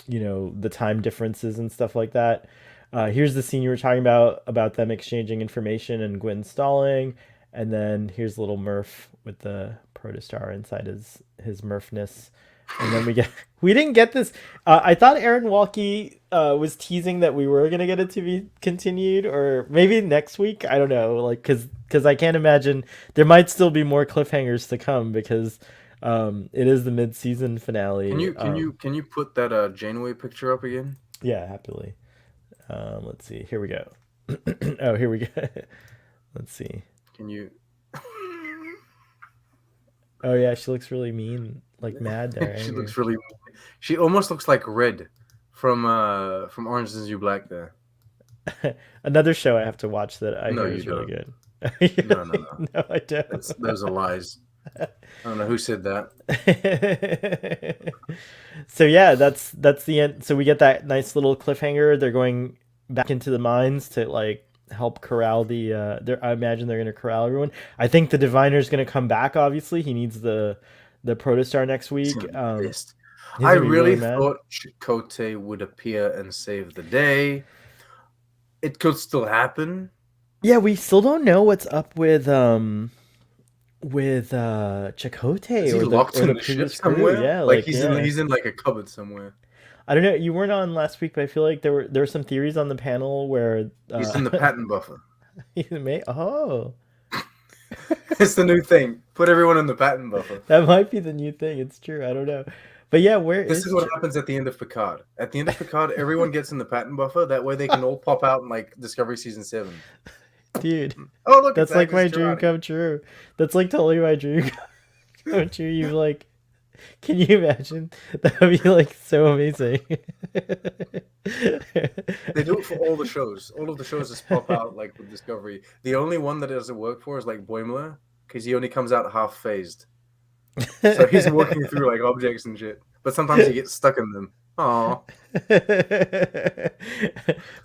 the time differences and stuff like that. Here's the scene you were talking about them exchanging information and Gwyn stalling, and then here's little Murph with the protostar inside his Murphness, and then we didn't get this. I thought Aaron Walkie was teasing that we were gonna get it to be continued, or maybe next week. I don't know, like because I can't imagine there might still be more cliffhangers to come because it is the mid-season finale. Can you put that Janeway picture up again? Yeah, happily. Let's see. Here we go. Oh, here we go. Let's see. Can you? Oh yeah, she looks really mean, like mad there, She angry. looks really. She almost looks like Red from Orange Is the New Black. There. Another show I have to watch that I No, hear you is really don't. good. No. No, I don't. Those are lies. I don't know who said that. So yeah, that's the end. So we get that nice little cliffhanger. They're going back into the mines to like help corral the. I imagine they're going to corral everyone. I think the diviner's going to come back. Obviously, he needs the protostar next He's week. gonna be pissed. He's I gonna be really really mad. thought Chakotay would appear and save the day. It could still happen. Yeah, we still don't know what's up with Is Chakotay he locked or in the the ship previous crew. somewhere? Yeah, Like like yeah. he's in like a cupboard somewhere. I don't know. You weren't on last week, but I feel like there were some theories on the panel where He's in the patent buffer. he may. Oh, It's the new thing. Put everyone in the patent buffer. that might be the new thing. It's true. I don't know, but yeah, where This is is what happens at the end of Picard. At the end of Picard, everyone gets in the patent buffer. That way they can all pop out in like Discovery Season 7. dude? Oh, look, it's That's like Agnes my dream Girardi. come true. That's like totally my dream come true. You like. Can you imagine? That would be like so amazing. They do it for all the shows. All of the shows just pop out like with Discovery. The only one that it doesn't work for is like Boimler, because he only comes out half phased. So he's walking through like objects and shit. But sometimes he gets stuck in them. Aw.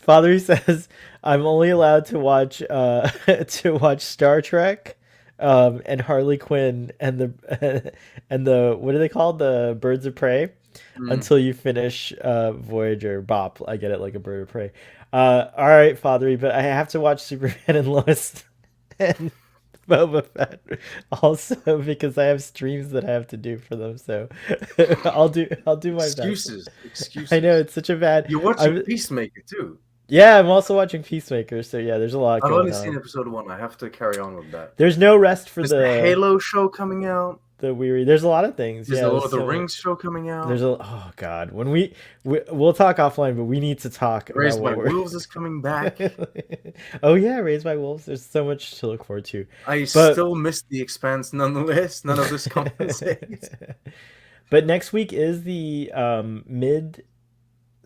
Father says I'm only allowed to watch to watch Star Trek, and Harley Quinn and the and the what are they called, the Birds of Prey, Mm. until you finish Voyager. Bop, I get it, like a bird of prey. All right, Fathery, but I have to watch Superman and Lois and Boba Fett also because I have streams that I have to do for them. So I'll do my best. Excuses. I know Excuses. it's such a bad. You're watching I'm Peacemaker too. Yeah, I'm also watching Peacemaker. So yeah, there's a lot I've going only seen on. episode 1. I have to carry on with that. There's no rest for There's the Halo show coming out. the weary. There's a lot of things. There's Yeah, the Lord there's of the so much. Rings show coming There's out. a oh god, when we'll talk offline, but we need to talk about Raised by what we're. Wolves is coming back. Oh yeah, Raised by Wolves. There's so much to look forward to. I But still miss The Expanse nonetheless. None of this compensates. but next week is the mid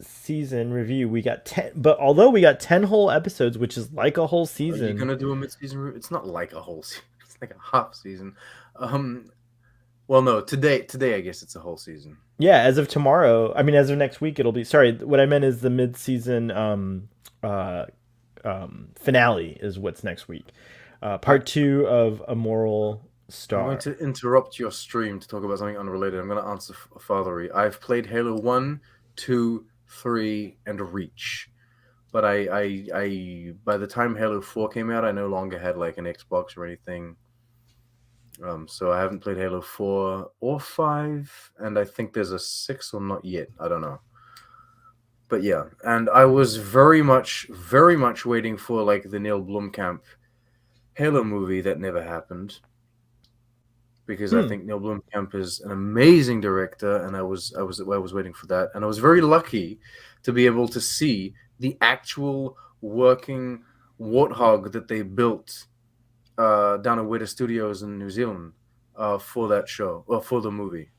season review. We got 10, but although we got 10 whole episodes, which is like a whole Are you season. gonna do a mid-season review? It's not like a whole season. It's like a half season. Well, no, today I guess it's a whole season. Yeah, as of tomorrow, I mean as of next week it'll be. Sorry, what I meant is the mid-season uh finale is what's next week. Part 2 of A Moral I'm going Star. to interrupt your stream to talk about something unrelated. I'm going to answer Fathery. I've played Halo 1, 2, 3, and Reach. But I by the time Halo 4 came out, I no longer had like an Xbox or anything. So I haven't played Halo 4 or 5, and I think there's a 6 or not yet. I don't know. But yeah, and I was very much waiting for like the Neil Blomkamp Halo movie that never happened, because I think Neil Blomkamp is an amazing director, and I was waiting for that, and I was very lucky to be able to see the actual working warthog that they built down at Weta Studios in New Zealand for that show, or for the movie.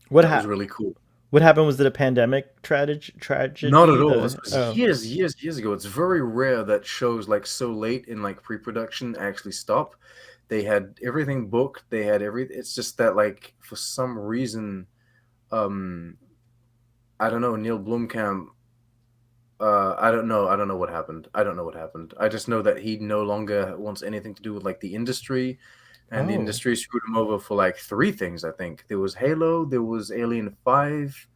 What That was happened? really cool. What happened? Was it a pandemic Not tragedy? at all. This was Oh, years ago. It's very rare that shows like so late in like pre-production actually stop. They had everything booked. They had everything. It's just that like for some reason, um, I don't know. Neil Blomkamp. I don't know. I don't know what happened. I don't know what happened. I just know that he no longer wants anything to do with like the industry, and the oh. industry screwed him over for like three things. I think there was Halo, there was Alien 5,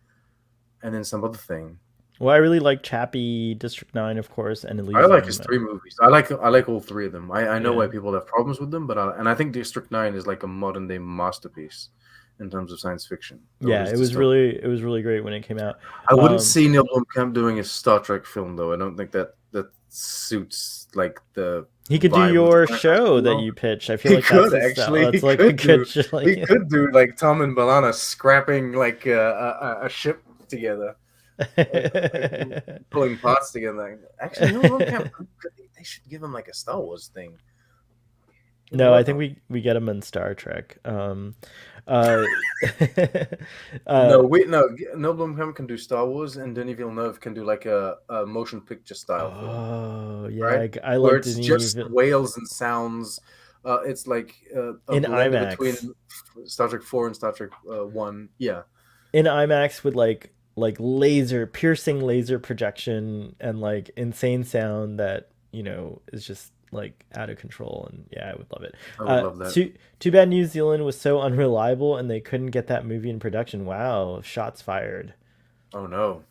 and then some other thing. Well, I really like Chappie, District 9, of course, and I like his Elysium. three movies. I like all three of them. I know Yeah. why people have problems with them, but I think District 9 is like a modern day masterpiece in terms of science fiction or Yeah, his dystopian. it was really great when it came out. I wouldn't Um, see Neil Blomkamp doing a Star Trek film though. I don't think that suits like the he could do vibe of your science fiction show that well. you pitch. I feel He like that's could his style. actually. That's like a good show, He like. could do like Tom and Balana scrapping like a ship together, like pulling parts together. Actually, Neil Blomkamp they should give him like a Star Wars thing. It would No, I work think out. we get him in Star Trek. Uh, uh, No, wait, no. Neil Blomkamp can do Star Wars, and Denis Villeneuve can do like a motion picture style film, oh yeah, right? I Where like it's Denis just whales and sounds. It's like a in blend between IMAX. Star Trek 4 and Star Trek 1. Yeah. In IMAX with like laser piercing laser projection and like insane sound that is just like out of control, and yeah, I would love it. I would love that. Too bad New Zealand was so unreliable and they couldn't get that movie in production. Wow, shots fired. Oh no.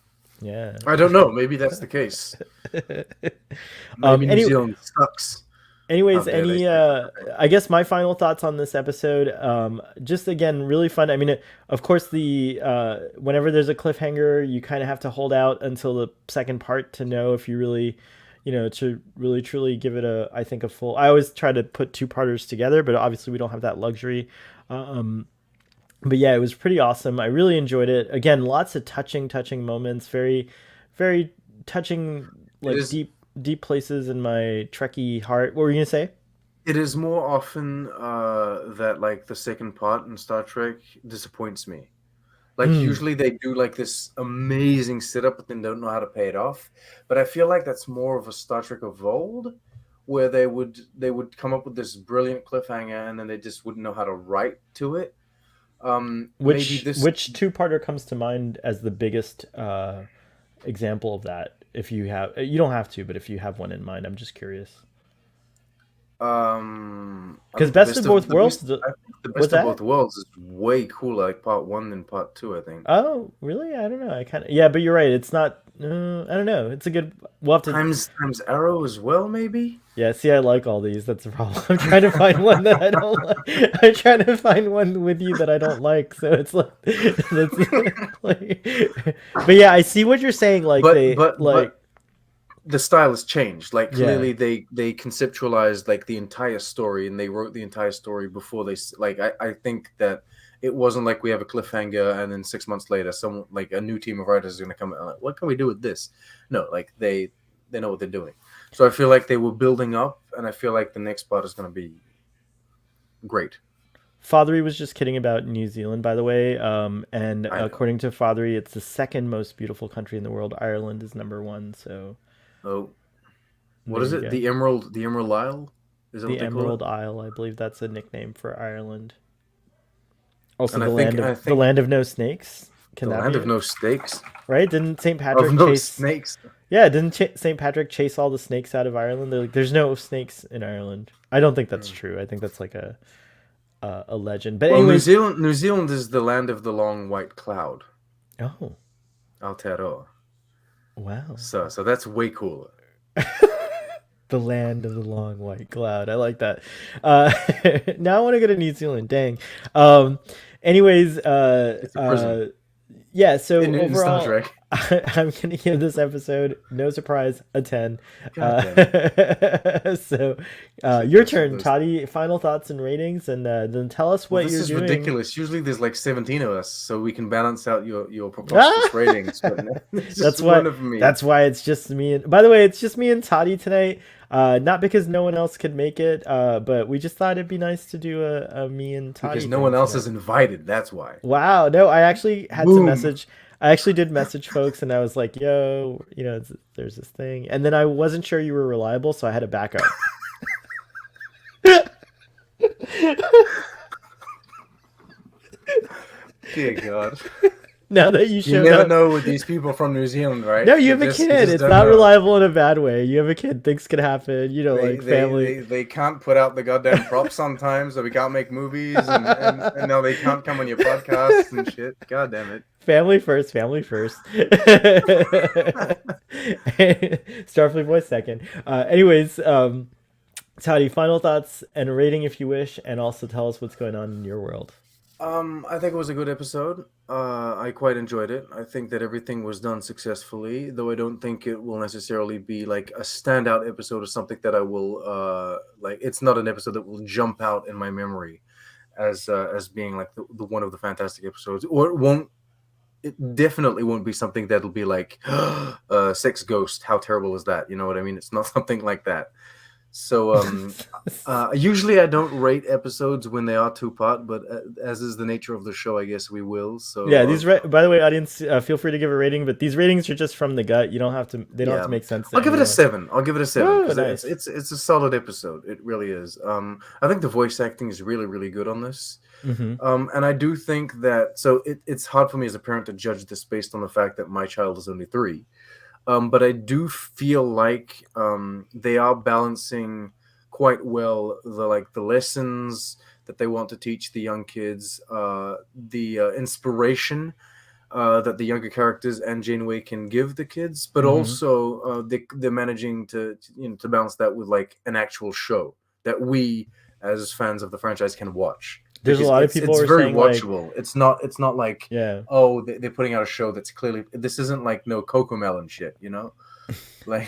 Yeah. I don't know. Maybe that's the case. Maybe New Any Zealand sucks. How Anyways, dare they any say such a thing? I guess my final thoughts on this episode, just again really fun. I mean, of course the whenever there's a cliffhanger, you kind of have to hold out until the second part to know if you really, to really truly give it a, I think, a full. I always try to put two-parters together, but obviously we don't have that luxury. Um, but yeah, it was pretty awesome. I really enjoyed it. Again, lots of touching moments, very touching, It like is deep places in my Trekkie heart. What were you gonna say? it is more often that like the second part in Star Trek disappoints me. Like Mm. usually they do like this amazing setup, but then don't know how to pay it off. But I feel like that's more of a Star Trek of old, where they would come up with this brilliant cliffhanger, and then they just wouldn't know how to write to it. Maybe this. Which two-parter comes to mind as the biggest example of that? If you have, you don't have to, but if you have one in mind, I'm just curious. I Because think the Best of best of Both the Worlds, best. I think the was best of both that? worlds is way cooler, like part one than part two. I think. Oh, really? I don't know. I kind of, yeah, but you're right. It's not. I don't know. It's a good. We'll have to. Times Arrow as well, maybe. Yeah, see, I like all these. That's the problem. I'm trying to find one that I don't like. I'm trying to find one with you that I don't like. So it's like, that's like, but yeah, I see what you're saying. Like but they but like, but the style has changed. Like yeah. clearly they conceptualized like the entire story, and they wrote the entire story before like I think that it wasn't like we have a cliffhanger and then 6 months later someone like a new team of writers is going to come and like, what can we do with this? No, like they know what they're doing. So I feel like they were building up, and I feel like the next part is going to be great. Fathery was just kidding about New Zealand, by the way. And I know. according to Fathery, it's the second most beautiful country in the world. Ireland is number one. So Oh, what there is you it? go. The Emerald Isle? Is that The what they call it? Emerald Isle, I believe that's a nickname for Ireland. Also, And the I the think land of no snakes. Can the that land be of it? no stakes, Right? Didn't St. of Patrick no chase? snakes. Yeah, didn't St. Patrick chase all the snakes out of Ireland? They're like, there's no snakes in Ireland. I don't think that's Hmm. true. I think that's like a legend. But Well, New anyways, Zealand, New Zealand is the land of the long white cloud, oh Aotearoa. wow. So that's way cooler. The land of the long white cloud. I like that. Uh, now I want to go to New Zealand. Dang. Um, anyways, It's a prison yeah. So in Star overall, Trek. I'm gonna give this episode, no surprise, a 10. God damn it! So, Should your have said turn, those. Toddy. Final thoughts and ratings, and then tell us Well, what this you're is doing. ridiculous. Usually there's like 17 of us, so we can balance out your preposterous Ah! ratings. But it's That's just why. one of me That's why it's just me. And by the way, it's just me and Toddy tonight. Not because no one else could make it, but we just thought it'd be nice to do a me and because Toddy no thing one else tonight. is invited. That's why. Wow. No, I actually had to Boom. message. I actually did message folks, and I was like, "Yo, there's this thing," and then I wasn't sure you were reliable, so I had a backup. Dear God. Now that you You showed never up. know with these people from New Zealand, right? No, you have a You kid. just It's don't not know. reliable in a bad way. You have a kid. Things can happen. They, Like they family. they they can't put out the goddamn props sometimes, so we can't make movies, and now they can't come on your podcasts and shit. God damn it. Family first, family first. Starfleet voice second. Anyways, Toddy, final thoughts and a rating if you wish, and also tell us what's going on in your world. I think it was a good episode. I quite enjoyed it. I think that everything was done successfully, though I don't think it will necessarily be like a standout episode or something that I will like. It's not an episode that will jump out in my memory as being like the one of the fantastic episodes, or it won't. It definitely won't be something that'll be like Sex Ghost. How terrible is that? You know what I mean? It's not something like that. So usually I don't rate episodes when they are two-part, but as is the nature of the show, I guess we will. Yeah, So by the way, audience, feel free to give a rating, but these ratings are just from the gut. You don't have to. They don't have yeah, to make sense to I'll give it a anyone. 7. I'll give it a 7 Oh, because nice. it's a solid episode. It really is. I think the voice acting is really really good on this. Mm-hmm. And I do think that so it's hard for me as a parent to judge this based on the fact that my child is only 3. But I do feel like they are balancing quite well the lessons that they want to teach the young kids, the inspiration that the younger characters and Janeway can give the kids, but Mm-hmm. also they're managing to balance that with like an actual show that we as fans of the franchise can watch There's a because lot of people it's who are very saying like, watchable. It's not like yeah. oh they're putting out a show that's clearly this isn't like no Coco Melon shit, you know, like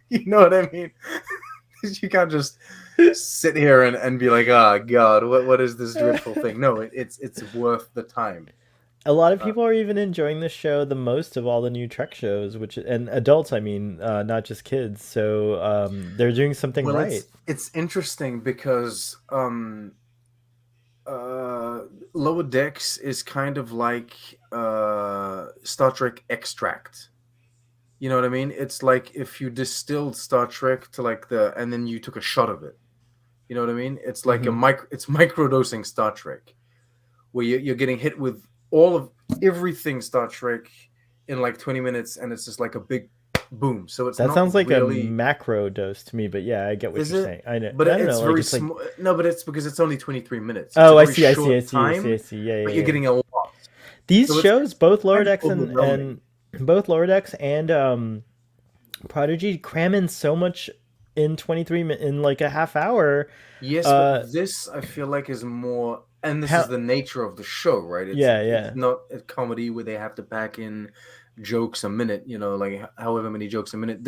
you know what I mean. You can't just sit here and be like, oh God, what is this dreadful thing? No, it's worth the time. A lot of Uh, people are even enjoying the show the most of all the new Trek shows, which and adults, I mean, not just kids. So they're doing something well, right. it's interesting because Lower Decks is kind of like Star Trek Extract. You know what I mean? It's like if you distilled Star Trek to like and then you took a shot of it. You know what I mean? It's like Mm-hmm. it's microdosing Star Trek, where you're getting hit with all of everything Star Trek in like 20 minutes, and it's just like a big boom. So it's That not sounds like a really, macro dose to me, but yeah, I get what is you're it? saying. I know. But I don't it's know. Like very it's like, small. No, but it's because it's only 23 minutes. It's a oh, I very see, I see, I short see, I see, I time, see. Yeah, but yeah, you're yeah. getting a lot. These So it's shows, both Lower kind of Decks overwhelming. and both Lower Decks and Prodigy, cram in so much in in like a half hour. Yes, but Uh, this I feel like is more, and this is how? the nature of the show, right? Yeah, It's yeah. not a comedy where they have to pack in jokes a minute, you know, like however many jokes a minute.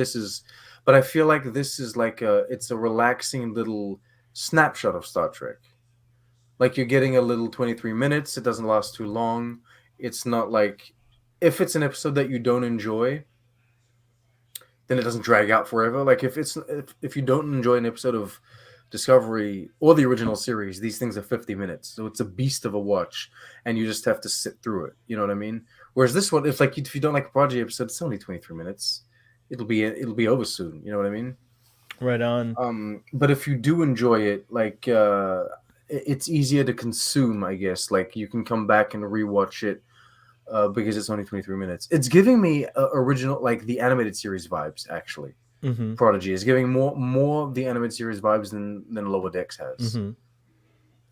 But I feel like this is like it's a relaxing little snapshot of Star Trek. Like you're getting a little 23 minutes. It doesn't last too long. It's not like if it's an episode that you don't enjoy, then it doesn't drag out forever. Like if you don't enjoy an episode of Discovery or the original series, these things are 50 minutes, so it's a beast of a watch, and you just have to sit through it. You know what I mean? Whereas this one, if you don't like a Prodigy episode, it's only 23 minutes. It'll be over soon. You know what I mean? Right on. But if you do enjoy it, like it's easier to consume, I guess. Like you can come back and rewatch it because it's only 23 minutes. It's giving me original, like the animated series vibes. Actually, Mm-hmm. Prodigy is giving more of the animated series vibes than Lower Decks has. Mm-hmm.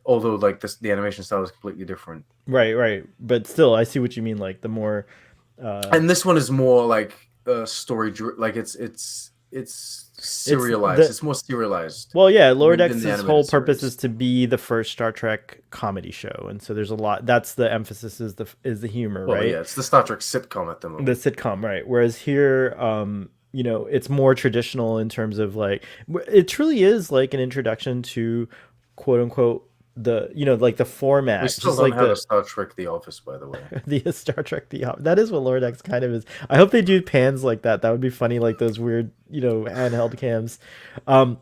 Although, like the animation style is completely different, Right, right. But still, I see what you mean. Like the more, and this one is more like story, like it's It's serialized. the It's more serialized Well, yeah, Lower than the Decks' whole animated purpose series. is to be the first Star Trek comedy show, and so there's a lot. That's the emphasis is the humor, Well, right? yeah, it's the Star Trek sitcom at the The moment. sitcom, right? Whereas here, it's more traditional in terms of like it truly is like an introduction to quote unquote like the We format, still just don't like have a Star Trek The Office, by the way. the Star Trek that is what Lower Decks kind of is. I hope they do pans like that. That would be funny, like those weird handheld cams. Um,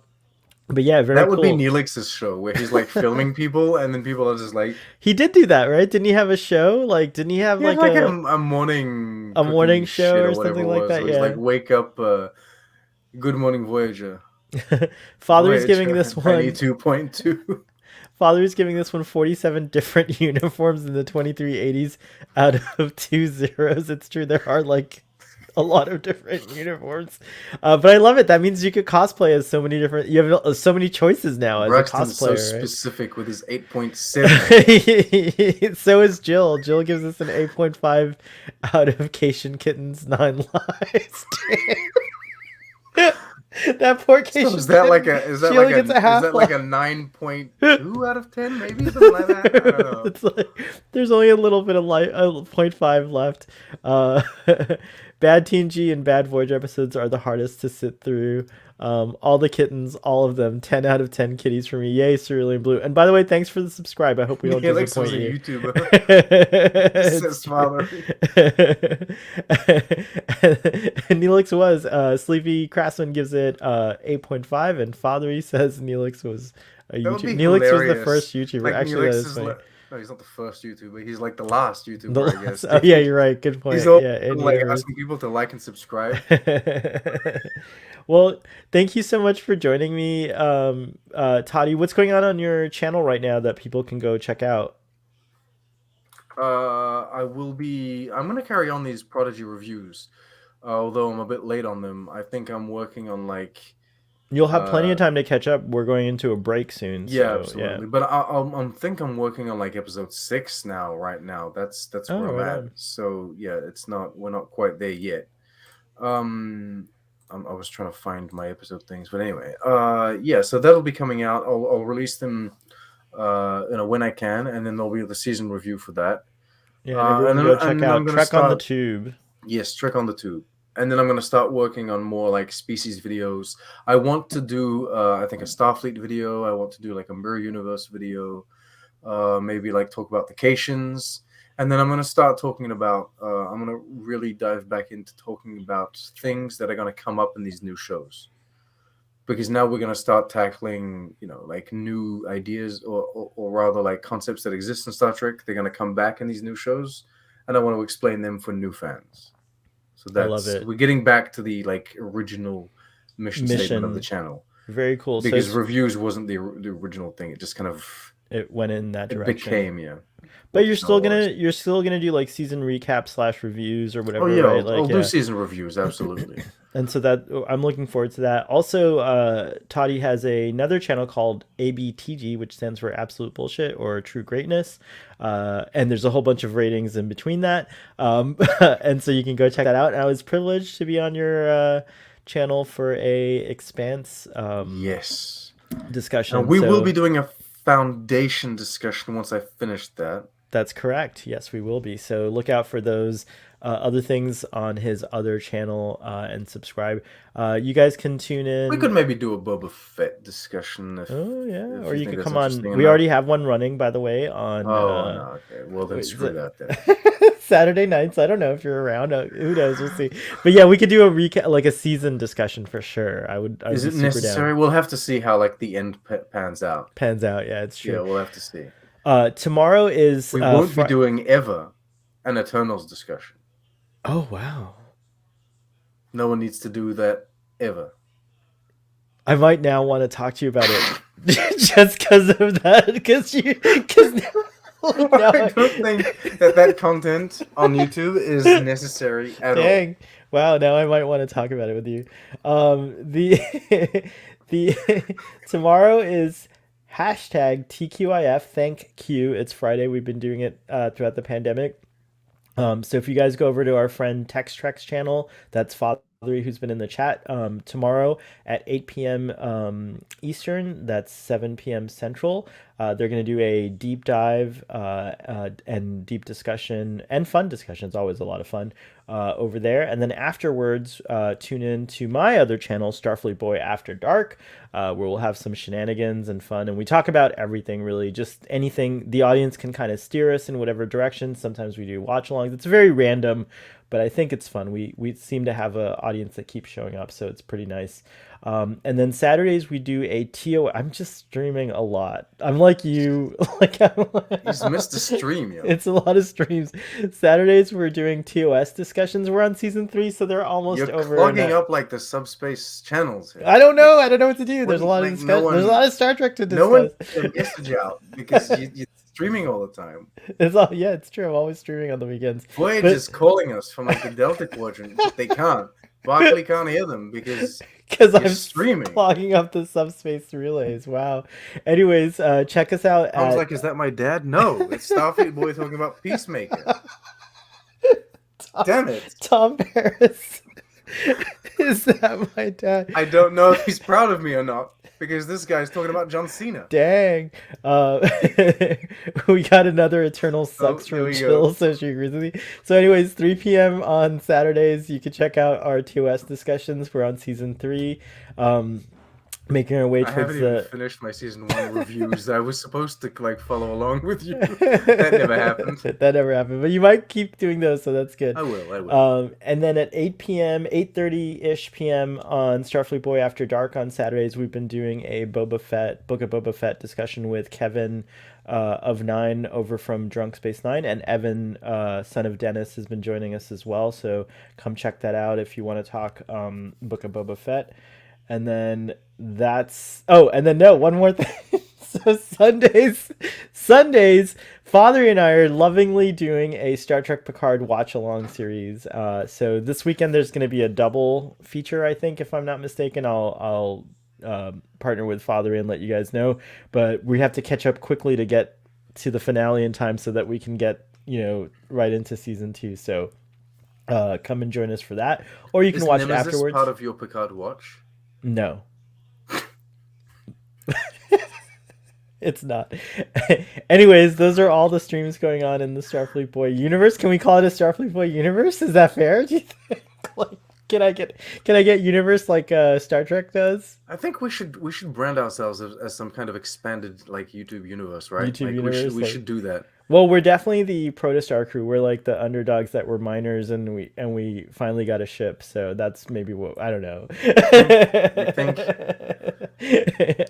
but yeah, very That would be cool. Neelix's show where he's like filming people, and then people are just like, He did do that, right? Didn't he have a show? Like, didn't he have he had like like a morning a morning cooking show shit or or whatever something it like was. that? Where he's like, Yeah. wake up, good morning, Voyager. Father's giving Voyager this 92.2. Father's giving this one 47 different uniforms in the 2380s out of 2 zeros. It's true, there are like a lot of different uniforms, but I love it. That means you could cosplay as so many different. You have so many choices now as a Braxton's so cosplayer, right? specific with his 8.7. So is Jill. Jill gives us an 8.5 out of Cation Kitten's 9 lives. That poor Cation So is that kitten, like a she only gets a half 9.2 out of 10? Maybe something like that. I don't know. It's like there's only a little bit of life, 0.5 left. Uh, Bad Teen G and Bad Voyager episodes are the hardest to sit through. All the kittens, all of them, 10 out of 10 kitties for me. Yay, Cerulean Blue. And by the way, thanks for the subscribe. I hope we don't Neelix was disappoint a you. YouTuber. Says father. And Neelix was. Sleepy Craftsman gives it 8.5, and Fathery says Neelix was a That would be YouTuber. Neelix was the hilarious. first YouTuber. Like Actually, that Neelix is is funny. no, he's not the first YouTuber. He's like the last The YouTuber, I last, guess. oh yeah, you're right. Good point. He's all Yeah, in like universe. asking people to like and subscribe. Well, thank you so much for joining me, Toddy. What's going on your channel right now that people can go check out? I'm gonna carry on these Prodigy reviews, although I'm a bit late on them. I think I'm working on like. You'll have plenty of time to catch up. We're going into a break soon. Yeah, So, absolutely. yeah. But I'm working on like episode 6 now. Right now, that's Oh, where I'm right at. on. So yeah, we're not quite there yet. I was trying to find my episode things, but anyway, yeah. So that'll be coming out. I'll release them, when I can, and then there'll be the season review for that. Yeah, and everyone go check out I'm gonna Trek on the start. Tube. Yes, Trek on the Tube. And then I'm going to start working on more like species videos. I want to do, I think, a Starfleet video. I want to do like a Mirror Universe video. Maybe like talk about the Cations. And then I'm going to start talking about, I'm going to really dive back into talking about things that are going to come up in these new shows. Because now we're going to start tackling, like new ideas or rather like concepts that exist in Star Trek. They're going to come back in these new shows. And I want to explain them for new fans. So I love it. We're getting back to the like original mission statement of the channel. Very cool. Because So reviews wasn't the original thing. It just kind of it went in that direction. became, yeah. But you're still gonna do like season recap / reviews or whatever. Oh yeah, right? I'll do season reviews, absolutely. And so that I'm looking forward to that. Also, Toddy has another channel called ABTG, which stands for Absolute Bullshit or True Greatness. And there's a whole bunch of ratings in between that. And so you can go check that out. And I was privileged to be on your channel for a Expanse yes discussion. And we will be doing a Foundation discussion once I finish that. That's correct. Yes, we will be. So look out for those other things on his other channel and subscribe. You guys can tune in. We could maybe do a Boba Fett discussion. Or you could come on. We already have one running, by the way, on. No, okay. Well, then screw that then. Saturday nights. I don't know if you're around. Who knows? We'll see. But yeah, we could do a recap, like a season discussion for sure. Is it necessary? Down. We'll have to see how like the end pans out. Yeah, it's true. Yeah, we'll have to see. Tomorrow is. We won't be doing ever an Eternals discussion. Oh wow! No one needs to do that ever. I might now want to talk to you about it, just because of that. Because I don't think that content on YouTube is necessary at all. Wow! Now I might want to talk about it with you. The tomorrow is hashtag TQIF. Thank Q. It's Friday. We've been doing it throughout the pandemic. So if you guys go over to our friend Tex Trek's channel, that's who's been in the chat. Tomorrow at 8 p.m. Eastern, that's 7 p.m. Central. They're going to do a deep dive and deep discussion and fun discussion. It's always a lot of fun over there. And then afterwards, tune in to my other channel, Starfleet Boy After Dark, where we'll have some shenanigans and fun. And we talk about everything, really, just anything. The audience can kind of steer us in whatever direction. Sometimes we do watch-alongs. It's very random, but I think it's fun. We seem to have an audience that keeps showing up, so it's pretty nice. And then Saturdays we do a TO. I'm just streaming a lot. I'm like you. You just missed a stream, yo. It's a lot of streams. Saturdays we're doing TOS discussions. We're on season 3, so they're almost You're over. You're clogging up like the subspace channels here. I don't know. I don't know what to do. There's a lot of discussion. There's a lot of Star Trek to discuss. No one can message out because you're streaming all the time. It's true. I'm always streaming on the weekends. Voyage is calling us from like the Delta Quadrant, but they can't. Barclay can't hear them because I'm streaming, clogging up the subspace relays. Wow. Anyways, check us out. I was like, "Is that my dad?" No, it's Starfleet Boy talking about Peacemaker. Damn it, Tom Paris. Is that my dad? I don't know if he's proud of me or not, because this guy's talking about John Cena. Dang. We got another Eternal Sucks from Jill, so she agrees with me. So anyways, 3 p.m. on Saturdays, you can check out our TOS discussions. We're on season 3. Making our way towards I haven't even finished my season 1 reviews. I was supposed to like follow along with you. That never happened. That never happened. But you might keep doing those, so that's good. I will. And then at 8 p.m., 8:30-ish p.m. on Starfleet Boy After Dark on Saturdays, we've been doing a Book of Boba Fett discussion with Kevin of 9 over from Drunk Space 9, and Evan, son of Dennis, has been joining us as well. So come check that out if you want to talk Book of Boba Fett. And then one more thing. So Sundays, Father and I are lovingly doing a Star Trek Picard watch-along series. So this weekend there's going to be a double feature, I think, if I'm not mistaken. I'll partner with Father and let you guys know. But we have to catch up quickly to get to the finale in time so that we can get, right into season 2. So come and join us for that. Or you can watch it afterwards. Is this part of your Picard watch? No. It's not. Anyways, those are all the streams going on in the Starfleet Boy universe. Can we call it a Starfleet Boy universe? Is that fair? Do you think? Can I get universe like Star Trek does? I think we should brand ourselves as some kind of expanded like YouTube universe, right? YouTube universe, we should do that. Well, we're definitely the Protostar crew. We're like the underdogs that were minors, and we finally got a ship. So that's maybe what, I don't know. You think?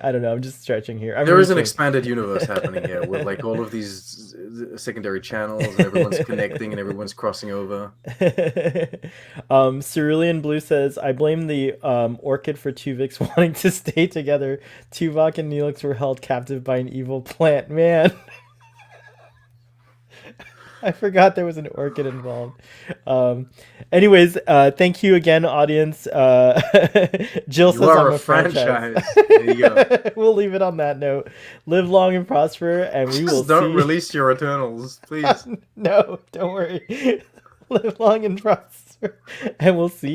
I don't know. I'm just stretching here. There is an expanded universe happening here with like all of these secondary channels, and everyone's connecting and everyone's crossing over. Cerulean Blue says, I blame the Orchid for Tuvix wanting to stay together. Tuvok and Neelix were held captive by an evil plant. Man. I forgot there was an orchid involved. Anyways, thank you again, audience. Jill says I'm a franchise. There you go. We'll leave it on that note. Live long and prosper, and we will don't release your Eternals, please. No, don't worry. Live long and prosper, and we'll see